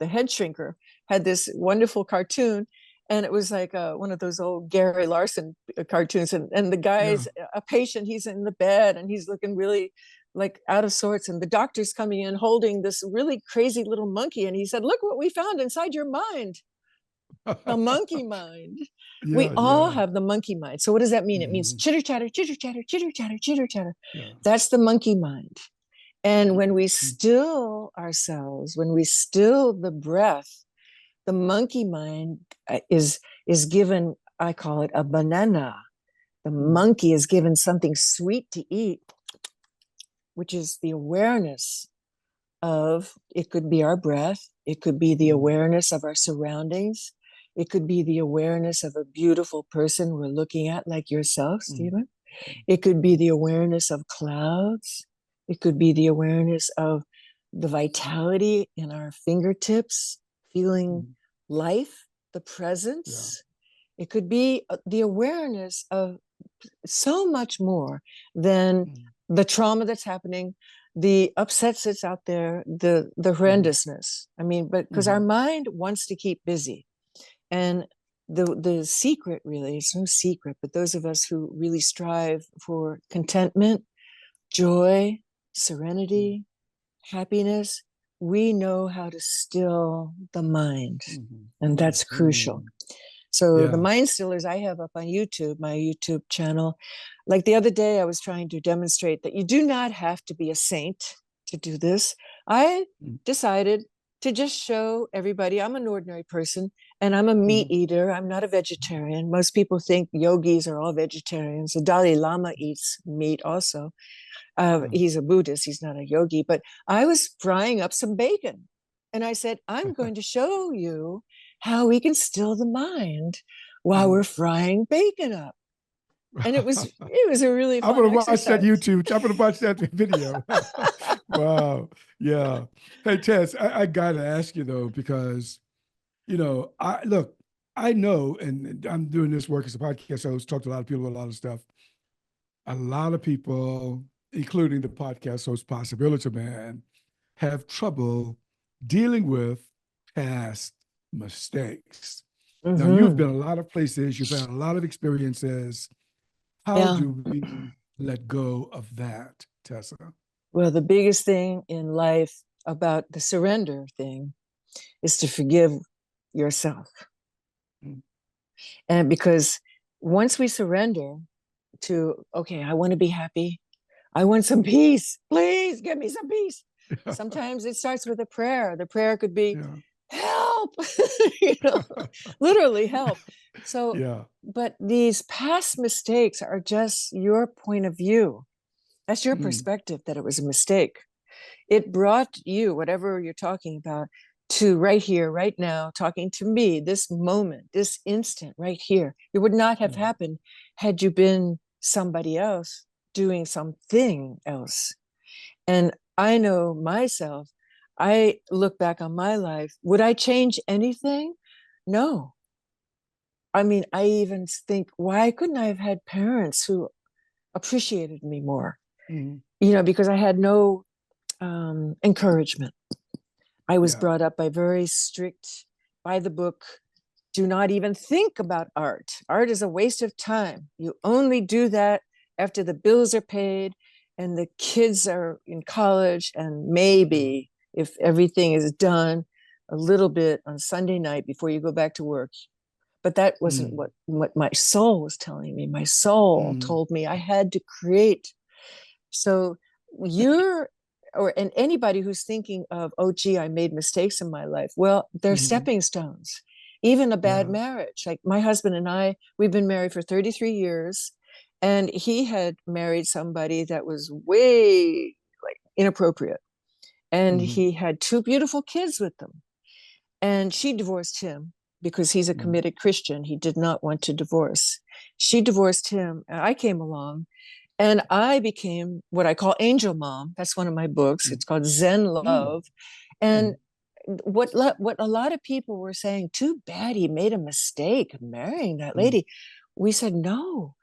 B: head shrinker, had this wonderful cartoon, and it was like one of those old Gary Larson cartoons, and the
A: Yeah.
B: guy's a patient. He's in the bed and he's looking really like out of sorts, and the doctor's coming in holding this really crazy little monkey, and he said, "Look what we found inside your mind." The monkey mind. We
A: Yeah.
B: all
A: Yeah.
B: have the monkey mind. So what does that mean? It means
A: Hmm.
B: chitter chatter, chitter chatter, chitter chatter, chitter chatter.
A: Yeah.
B: That's the monkey mind. And when we
A: Mhm.
B: still ourselves, when we still the breath, the monkey mind is given, I call it a banana. The monkey is given something sweet to eat, which is the awareness of, it could be our breath, it could be the
A: Mhm.
B: awareness of our surroundings, it could be the awareness of a beautiful person we're looking at, like yourself,
A: Mhm.
B: Stephen. It could be the awareness of clouds. It could be the awareness of the vitality in our fingertips, feeling
A: Mhm.
B: life, the
A: Yeah.
B: presence. It could be the awareness of so much more than
A: Mhm.
B: the trauma that's happening, the upsets that's out there, the
A: Mhm.
B: horrendousness. I mean, but because our
A: Mhm.
B: mind wants to keep busy. And the secret, really, it's no secret, but those of us who really strive for contentment, joy, serenity, happiness, we know how to still the mind.
A: Mhm.
B: And that's crucial.
A: Mhm.
B: So the
A: Yeah.
B: mind stillers I have up on YouTube, my YouTube channel. Like the other day, I was trying to demonstrate that you do not have to be a saint to do this. I
A: Mhm.
B: decided to just show everybody I'm an ordinary person and I'm a meat
A: Mhm.
B: eater. I'm not a vegetarian. Most people think yogis are all vegetarians. The Dalai Lama eats meat also.
A: Yeah.
B: He's a Buddhist, he's not a yogi, but I was frying up some bacon. And I said, I'm going to show you how we can still the mind while
A: Mhm.
B: we're frying bacon up. And it was a really
A: I'm
B: fun
A: gonna watch that
B: exercise.
A: YouTube. I'm gonna watch that video. Wow. Yeah. Hey Tess, I gotta ask you though, because I look, I know, and I'm doing this work as a podcast host, talk to a lot of people, a lot of stuff. A lot of people, including the podcast host Possibilityman, have trouble dealing with past mistakes. Now, you've
B: Mm-hmm.
A: been a lot of places, you've had a lot of experiences. How
B: Yeah.
A: do we let go of that, teZa?
B: Well, the biggest thing in life about the surrender thing is to forgive yourself.
A: Mm.
B: And because once we surrender to, okay, I want to be happy, I want some peace, please give me some peace. Sometimes it starts with a prayer. The prayer could be,
A: Yeah.
B: help, you know, literally help. So,
A: Yeah.
B: but these past mistakes are just your point of view. That's your
A: Mm.
B: perspective that it was a mistake. It brought you, whatever you're talking about, to right here, right now, talking to me, this moment, this instant right here. It would not have
A: Yeah.
B: happened had you been somebody else doing something else. And I know myself, I look back on my life. Would I change anything? No. I mean, I even think, why couldn't I have had parents who appreciated me more?
A: Mm.
B: You know, because I had no encouragement. I was
A: Yeah.
B: brought up by very strict, by the book, do not even think about art. Art is a waste of time. You only do that after the bills are paid and the kids are in college, and
A: Yeah.
B: maybe if everything is done a little bit on Sunday night before you go back to work. But that wasn't
A: Mm.
B: what my soul was telling me. My soul
A: Mm.
B: told me I had to create. So you're, or and anybody who's thinking of, oh gee, I made mistakes in my life, well, they're
A: Mm.
B: stepping stones. Even a bad
A: Yeah.
B: marriage, like my husband and I, we've been married for 33 years, and he had married somebody that was way like inappropriate, and
A: Mm.
B: he had two beautiful kids with them, and she divorced him because he's a
A: Mm.
B: committed Christian. He did not want to divorce. She divorced him, and I came along, and I became what I call angel mom. That's one of my books.
A: Mm.
B: It's called Zen
A: Mm.
B: Love. And
A: Mm.
B: what a lot of people were saying, too bad he made a mistake marrying that
A: Mm.
B: lady. We said, no,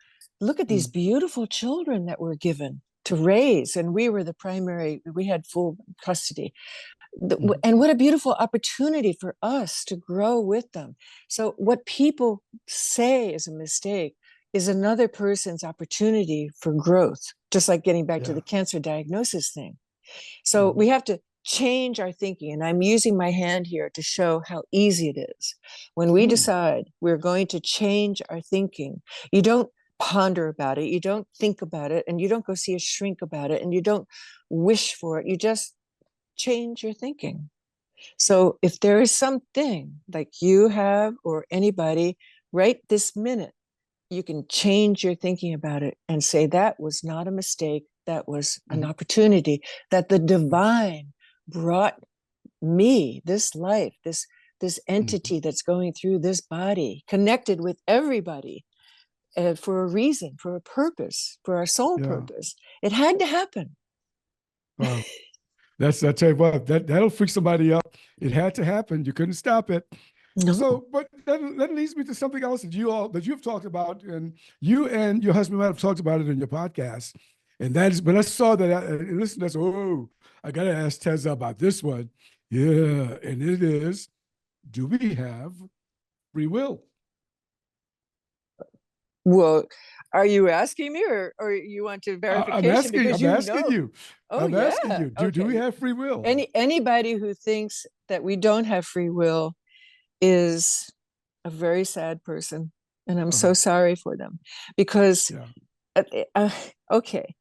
B: look at these
A: Mm.
B: beautiful children that were given to raise. And we were the primary, we had full custody.
A: Mm.
B: And what a beautiful opportunity for us to grow with them. So what people say is a mistake is another person's opportunity for growth, just like getting back to
A: Yeah.
B: the cancer diagnosis thing. So
A: Mm.
B: we have to change our thinking. And I'm using my hand here to show how easy it is. When we
A: Mm.
B: decide we're going to change our thinking, you don't ponder about it, you don't think about it, and you don't go see a shrink about it, and you don't wish for it. You just change your thinking. So if there is something like you have or anybody right this minute, you can change your thinking about it and say, that was not a mistake. That was an
A: Mm.
B: opportunity that the
A: Mm.
B: divine brought me, this life, this
A: Mm.
B: entity that's going through this body, connected with everybody for a reason, for a purpose, for our soul
A: Yeah.
B: purpose. It had to happen.
A: Wow. I tell you what, that'll freak somebody up. It had to happen. You couldn't stop it.
B: No.
A: So, but that leads me to something else that you've talked about, and you and your husband might have talked about it in your podcast. And that is when I saw that, and listen, that's, oh, I gotta ask teZa about this one. Yeah, and it is, do we have free will?
B: Well, are you asking me, or you want to verification because
A: I'm
B: you
A: asking
B: know?
A: you,
B: Oh
A: I'm asking
B: yeah.
A: you, do we
B: Okay.
A: have free will?
B: Anybody who thinks that we don't have free will is a very sad person, and I'm so
A: Uh-huh.
B: sorry for them because
A: Yeah.
B: uh, uh, okay,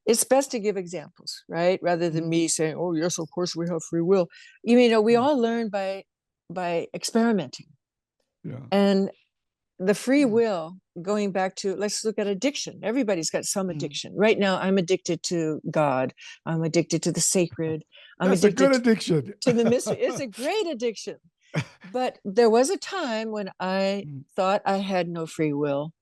B: it's best to give examples, right, rather than
A: Mm.
B: me saying, "Oh yes, of course we have free will." You know, we
A: Mm.
B: all learn by experimenting,
A: Yeah.
B: and the free
A: Mm.
B: will, going back to, let's look at addiction. Everybody's got some
A: Mm.
B: addiction. Right now I'm addicted to God, I'm addicted to the sacred, I'm
A: That's a good
B: addicted
A: addiction.
B: to the mystery. It's a great addiction. But there was a time when I
A: Mm.
B: thought I had no free will,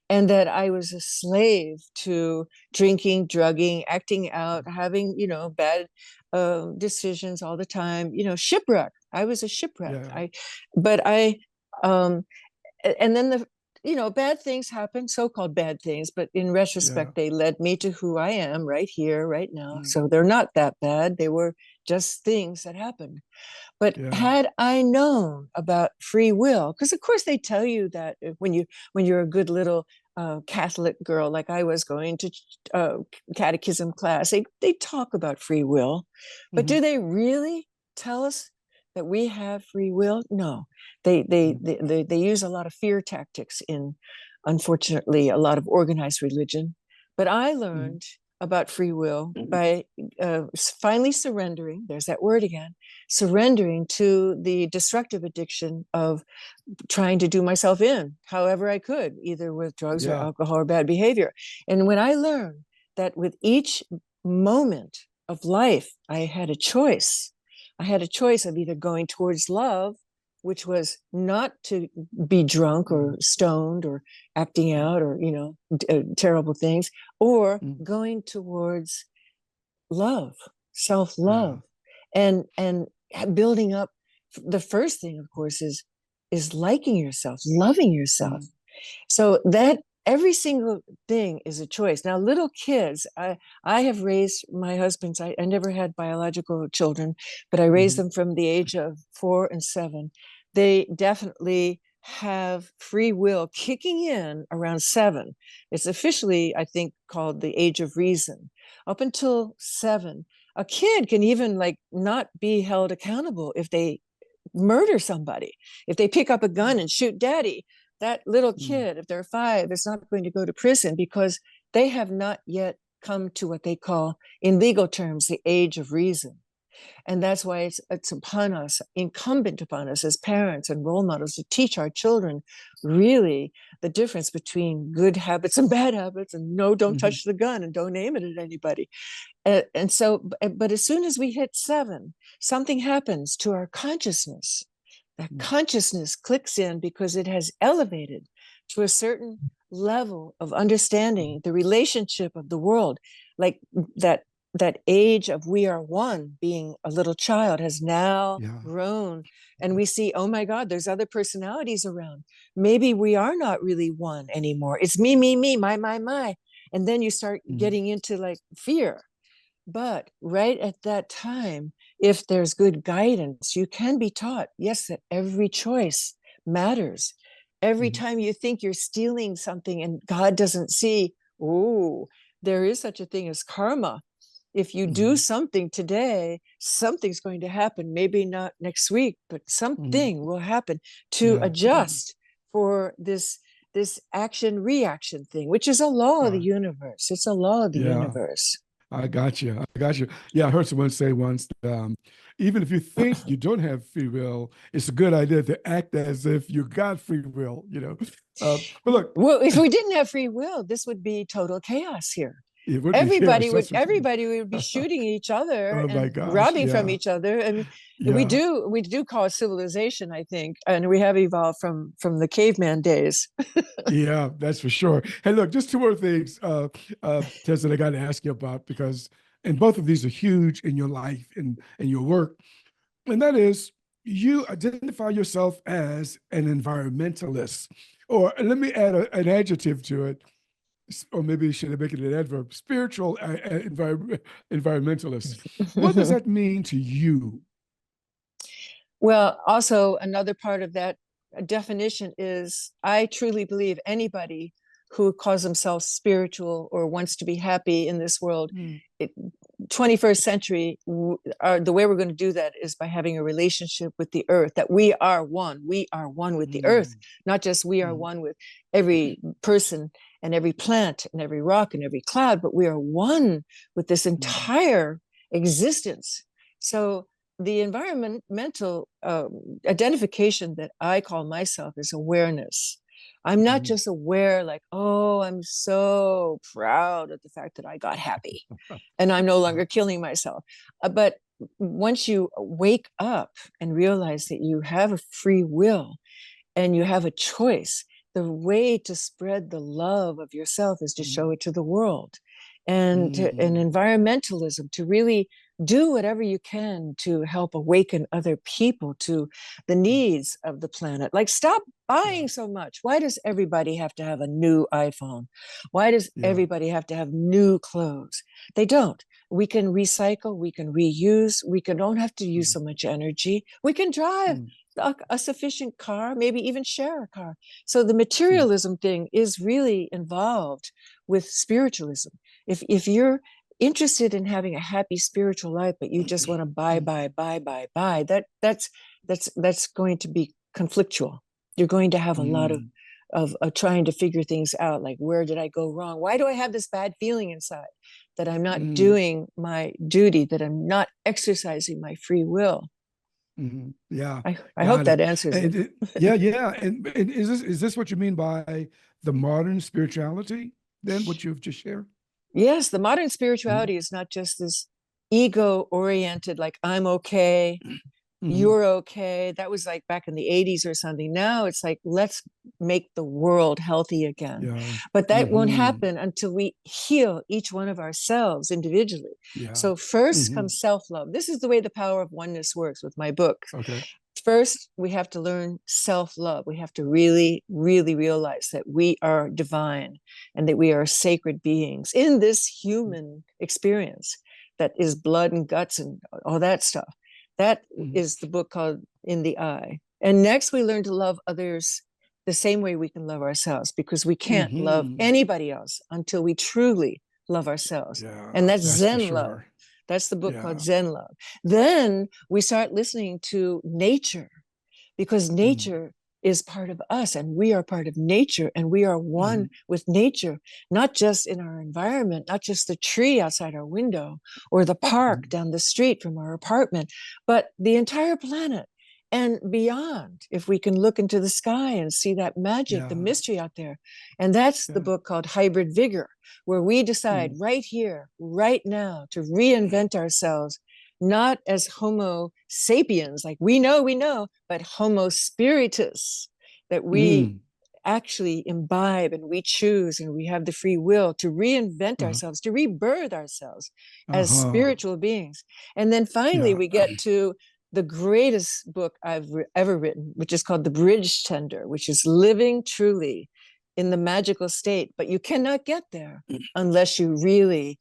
B: and that I was a slave to drinking, drugging, acting out, having, bad decisions all the time, shipwreck. I was a shipwreck.
A: Yeah.
B: But I, um, and then bad things happen, so-called bad things, but in
A: Yeah.
B: retrospect they led me to who I am right here, right now.
A: Mm.
B: So they're not that bad, they were just things that happened. But
A: Yeah.
B: had I known about free will, because of course they tell you that when you're a good little Catholic girl like I was going to catechism class, they talk about free will, but
A: Mm-hmm.
B: do they really tell us that we have free will? No, they use a lot of fear tactics in, unfortunately, a lot of organized religion. But I
A: Mm-hmm.
B: learned about free will by finally surrendering. There's that word again, surrendering to the destructive addiction of trying to do myself in however I could, either with drugs or
A: Yeah.
B: alcohol or bad behavior. And when I learned that with each moment of life, I had a choice. I had a choice of either going towards love, which was not to be drunk or stoned or acting out or, terrible things, or
A: Mm-hmm.
B: going towards love,
A: Yeah.
B: self-love, and building up. The first thing, of course, is liking yourself, loving yourself.
A: Mm-hmm.
B: So that every single thing is a choice. Now, little kids, I have raised my husband's, I never had biological children, but I raised
A: Mm-hmm.
B: them from the age of 4 and 7. They definitely have free will kicking in around 7. It's officially, I think, called the age of reason. Up until 7, a kid can even like not be held accountable if they murder somebody. If they pick up a gun and shoot daddy, that little
A: Mm-hmm.
B: kid, if they're 5, is not going to go to prison because they have not yet come to what they call, in legal terms, the age of reason. And that's why it's upon us, incumbent upon us as parents and role models, to teach our children really the difference between good habits and bad habits, and no, don't
A: Mm-hmm.
B: touch the gun and don't aim it at anybody. And so, but as soon as we hit 7, something happens to our consciousness. That consciousness clicks in because it has elevated to a certain level of understanding the relationship of the world. Like that that age of we are one, being a little child, has now
A: Yeah.
B: grown, and we see, oh my God, there's other personalities around. Maybe we are not really one anymore. It's me, my. And then you start
A: Mm-hmm.
B: getting into like fear. But right at that time, if there's good guidance, you can be taught, yes, that every choice matters. Every
A: Mm-hmm.
B: time you think you're stealing something and God doesn't see, oh, there is such a thing as karma. If you do
A: Mm-hmm.
B: something today, something's going to happen. Maybe not next week, but
A: Mm-hmm.
B: something will happen to
A: Yeah.
B: adjust for this action reaction thing, which is a law of the
A: Right.
B: universe. It's a law of the
A: Yeah.
B: universe.
A: I got you. I got you. Yeah, I heard someone say once that even if you think you don't have free will, it's a good idea to act as if you got free will, you know. But look,
B: Well, if we didn't have free will, this would be total chaos here.
A: it would be
B: Everybody
A: chaos.
B: would
A: That's for sure.
B: everybody would be shooting each other
A: Oh my
B: and
A: gosh.
B: robbing from
A: Yeah.
B: each other. I mean,
A: Yeah.
B: we do call it civilization, I think, and we have evolved from the caveman days.
A: Yeah, that's for sure. Hey, look, just two more things, Tess, that I got to ask you about because, and both of these are huge in your life and in your work. And that is, you identify yourself as an environmentalist, or let me add an adjective to it, or maybe should I make it an adverb? Spiritual environmentalist. What does that mean to you?
B: Well, also another part of that definition is I truly believe anybody who calls themselves spiritual or wants to be happy in this world,
A: Mm,
B: it, 21st century, the way we're going to do that is by having a relationship with the earth, that we are one. We are one with the earth,
A: mm,
B: not just we are
A: mm,
B: one with every person and every plant and every rock and every cloud, but we are one with this
A: mm,
B: entire existence. So the environmental identification that I call myself is awareness. I'm not
A: mm.
B: just aware, like, oh, I'm so proud of the fact that I got happy and I'm no longer killing myself. But once you wake up and realize that you have a free will and you have a choice, the way to spread the love of yourself is to show
A: Mm,
B: it to the world. And
A: mm,
B: environmentalism, to really do whatever you can to help awaken other people to the
A: mm.
B: needs of the planet. Like, stop
A: Yeah,
B: buying so much. Why does everybody have to have a new iPhone? Why does
A: yeah.
B: everybody have to have new clothes? They don't. We can recycle, we can reuse, don't have to use
A: Mm,
B: so much energy. We can drive
A: mm.
B: a sufficient car, maybe even share a car. So the materialism thing is really involved with spiritualism. If you're interested in having a happy spiritual life, but you just want to buy, that's going to be conflictual. You're going to have a lot of trying to figure things out, like, where did I go wrong? Why do I have this bad feeling inside that I'm not doing my duty, that I'm not exercising my free will?
A: Yeah,
B: I hope
A: got
B: that
A: it.
B: answers
A: And
B: it.
A: yeah. And is this what you mean by the modern spirituality? Then what you've just shared?
B: Yes, the modern
A: Mm-hmm.
B: spirituality is not just this ego oriented, like, I'm okay,
A: Mm-hmm.
B: you're okay. That was like back in the 80s or something. Now it's like, let's make the world healthy again.
A: Yeah.
B: But that won't
A: Mm-hmm.
B: happen until we heal each one of ourselves individually.
A: Yeah.
B: So first
A: Mm-hmm.
B: comes self-love. This is the way the power of oneness works with my book.
A: Okay.
B: First, we have to learn self-love. We have to really, really realize that we are divine and that we are sacred beings in this human experience that is blood and guts and all that stuff. That
A: Mm-hmm.
B: is the book called In the Eye. And next, we learn to love others the same way we can love ourselves, because we can't love
A: Mm-hmm.
B: anybody else until we truly love ourselves. And
A: Yeah,
B: that's
A: that's for
B: Zen love.
A: sure.
B: That's the book called
A: Yeah.
B: Zen Love. Then we start listening to nature, because nature is part of us and we are part of nature, and we are
A: Mm-hmm.
B: one with nature, not just in our environment, not just the tree outside our window or the park down the street from our apartment, but the entire planet and beyond. If we can look into the sky and see that magic, the
A: Yeah.
B: mystery out there. And that's the
A: Yeah.
B: book called Hybrid Vigor, where we decide
A: Mm-hmm.
B: right here, right now, to reinvent ourselves, not as Homo sapiens, like we know, but Homo spiritus, that we
A: Mm-hmm.
B: actually imbibe and we choose and we have the free will to reinvent ourselves, to rebirth ourselves as
A: Uh-huh.
B: spiritual beings. And then finally,
A: Yeah.
B: we get to the greatest book I've ever written, which is called The Bridge Tender, which is living truly in the magical state. But you cannot get there unless you really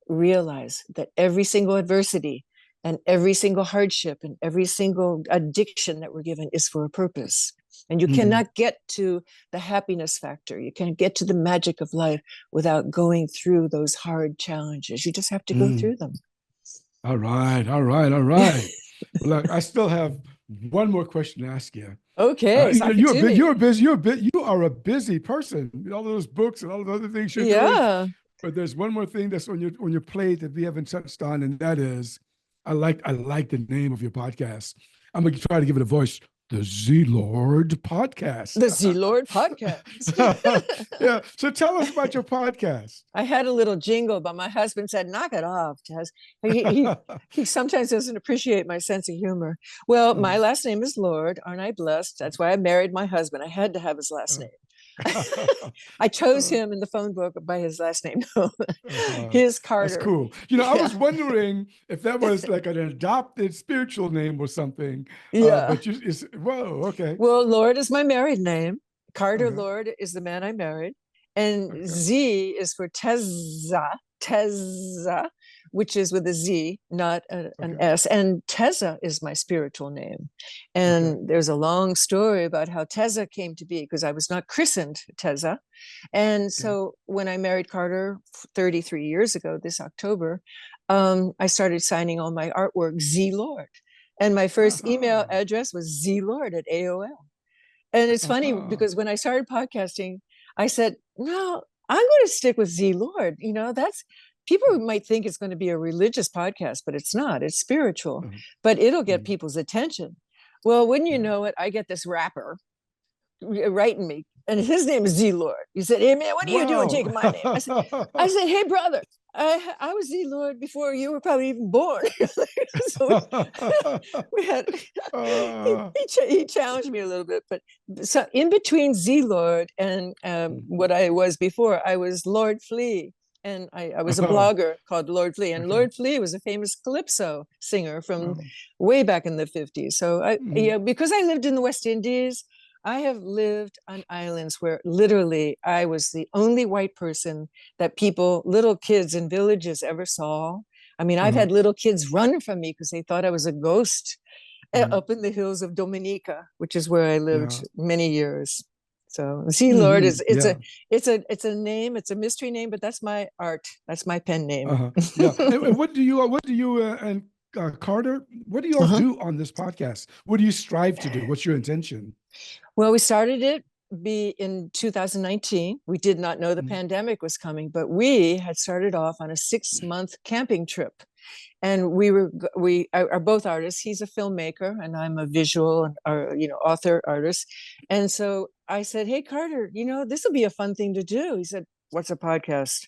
B: realize that every single adversity and every single hardship and every single addiction that we're given is for a purpose. And you
A: Mm-hmm.
B: cannot get to the happiness factor. You can't get to the magic of life without going through those hard challenges. You just have to go
A: Mm-hmm.
B: through them.
A: All right. All right. All right. Look, I still have one more question to ask you.
B: Okay, sock it
A: You're a
B: to
A: bit,
B: me.
A: you're a busy, you're a bit, you are a busy person. All those books and all the other things you're doing.
B: Yeah.
A: But there's one more thing that's on your plate that we haven't touched on, and that is, I like the name of your podcast. I'm gonna try to give it a voice. The Z Lord Podcast.
B: The Z Lord podcast.
A: Yeah. So tell us about your podcast.
B: I had a little jingle, but my husband said, "Knock it off, Tez." He sometimes doesn't appreciate my sense of humor. Well, my last name is Lord. Aren't I blessed? That's why I married my husband. I had to have his last name. I chose him in the phone book by his last name. His
A: That's
B: Carter.
A: cool. I
B: Yeah.
A: was wondering if that was like an adopted spiritual name or something.
B: Yeah.
A: But whoa, okay,
B: Well, Lord is my married name. Carter
A: okay,
B: Lord is the man I married. And
A: okay,
B: Z is for teZa, which is with a Z, not an
A: okay,
B: S. And teZa is my spiritual name.
A: okay,
B: And there's a long story about how teZa came to be, because I was not christened teZa. And
A: okay.
B: so when I married Carter 33 years ago, this October, I started signing all my artwork Z Lord. And my first email
A: Uh-huh.
B: address was zlord at AOL. And it's funny
A: Uh-huh.
B: because when I started podcasting, I said, no, I'm going to stick with Z Lord. That's people might think it's going to be a religious podcast, but it's not. It's spiritual,
A: Uh-huh.
B: but it'll get
A: Mm.
B: people's attention. Well, wouldn't you
A: Yeah.
B: know it? I get this rapper writing me, and his name is Z Lord. He said, "Hey man, what are you doing
A: Wow.
B: taking my name?" I said, "Hey brother, I was Z Lord before you were probably even born." So we had
A: uh,
B: he challenged me a little bit, but so in between Z Lord and
A: mm.
B: what I was before, I was Lord Flea. And I was a
A: Oh,
B: blogger called Lord Flea, and
A: okay.
B: Lord Flea was a famous calypso singer from
A: Oh,
B: way back in the 50s. So
A: mm,
B: because I lived in the West Indies, I have lived on islands where literally I was the only white person that little kids in villages ever saw. I mean, I've
A: uh-huh.
B: had little kids run from me because they thought I was a ghost.
A: Mm.
B: up in the hills of Dominica, which is where I
A: Yeah.
B: lived many years. So Sea Lord
A: Hmm.
B: is
A: Yeah.
B: it's a name, it's a mystery name, but that's my art. That's my pen name.
A: Uh-huh. Yeah. And what do you and Carter, what do you all
B: Uh-huh.
A: do on this podcast? What do you strive to do? What's your intention?
B: Well, we started it be in 2019. We did not know the
A: Mm.
B: pandemic was coming, but we had started off on a 6-month camping trip. And we are both artists. He's a filmmaker and I'm a visual and author artist. And so I said, "Hey Carter, this will be a fun thing to do." He said, "What's a podcast?"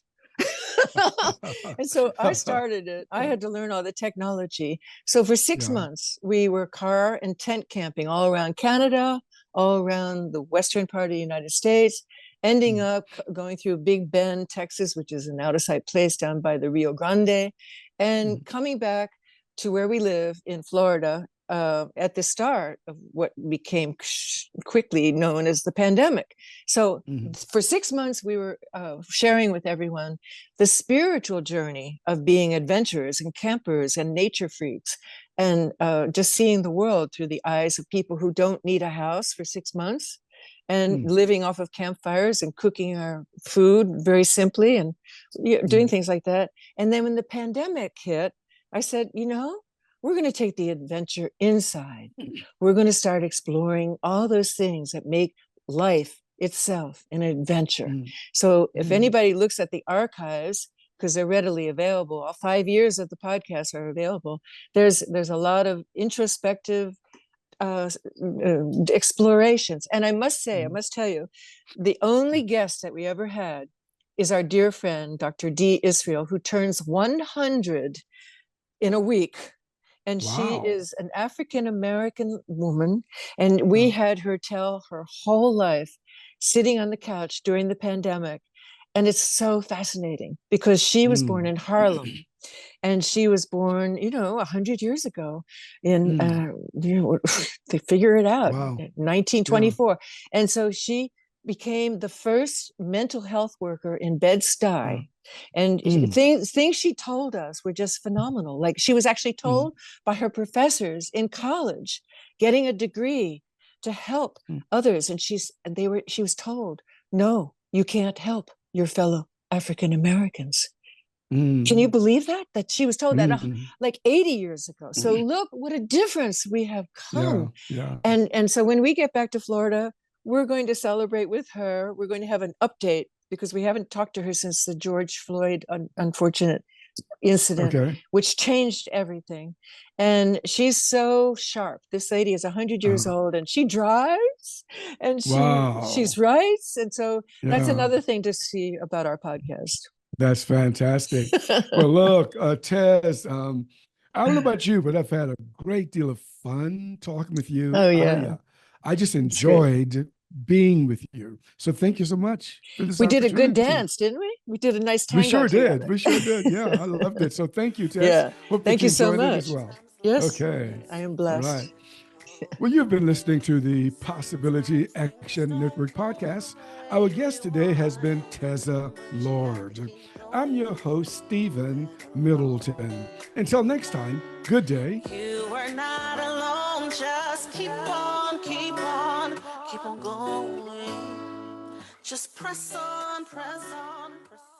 B: And so I started it. I had to learn all the technology. So for six
A: Yeah.
B: months, we were car and tent camping all around Canada, all around the western part of the United States, ending
A: Mm.
B: up going through Big Bend, Texas, which is an out of sight place down by the Rio Grande, and
A: Mm.
B: coming back to where we live in Florida at the start of what became quickly known as the pandemic. So
A: Mhm.
B: for 6 months, we were sharing with everyone the spiritual journey of being adventurers and campers and nature freaks, and just seeing the world through the eyes of people who don't need a house for 6 months, and
A: Mm.
B: living off of campfires and cooking our food very simply and doing
A: Mm.
B: things like that. And then when the pandemic hit, I said, we're going to take the adventure inside. We're going to start exploring all those things that make life itself an adventure.
A: Mm.
B: So if
A: Mm.
B: anybody looks at the archives, because they're readily available, all 5 years of the podcast are available. There's a lot of introspective explorations. And I must say, I
A: Mm.
B: must tell you, the only guest that we ever had is our dear friend, Dr. D. Israel, who turns 100 in a week. And she
A: Wow.
B: is an African American woman. And we
A: Uh,
B: had her tell her whole life sitting on the couch during the pandemic. And it's so fascinating because she was born
A: mm.
B: in Harlem, and she was born 100 years ago in
A: Mm.
B: they figure it out,
A: Wow. Yeah.
B: 1924. And so she became the first mental health worker in
A: Uh,
B: Bed-Stuy. And
A: mm.
B: things she told us were just phenomenal. Like, she was actually
A: Mm.
B: told by her professors in college, getting a degree to help
A: Mm.
B: others, and she was told, no, you can't help your fellow African Americans. Can you
A: Mm.
B: believe that she was told that
A: Mm.
B: like 80 years ago? So look what a difference we have
A: Yeah.
B: come.
A: Yeah.
B: And so when we get back to Florida, we're going to celebrate with her. We're going to have an update because we haven't talked to her since the George Floyd unfortunate incident,
A: Okay.
B: which changed everything. And she's so sharp. This lady is 100 years
A: Uh,
B: old, and she drives, and she's
A: wow.
B: writes. And so that's
A: Yeah.
B: another thing to see about our podcast.
A: That's fantastic. Well, look, Tez, I don't know about you, but I've had a great deal of fun talking with you.
B: Oh yeah,
A: I just
B: that's great.
A: enjoyed being with you. So thank you so much for this
B: We did a good
A: opportunity.
B: dance, didn't we? We did a nice
A: We
B: tango
A: sure did.
B: together.
A: We sure did. Yeah, I loved it. So thank you, Tess.
B: Yeah.
A: Hope that
B: Thank
A: you
B: you so
A: enjoyed it as
B: much.
A: well.
B: Yes,
A: Okay.
B: I am
A: All
B: blessed.
A: right. Well, you've been listening to the Possibility Action Network podcast. Our guest today has been teZa Lord. I'm your host, Stephen Middleton. Until next time, good day.
C: You are not alone. Just keep on, keep on, keep on going. Just press on, press on, press on.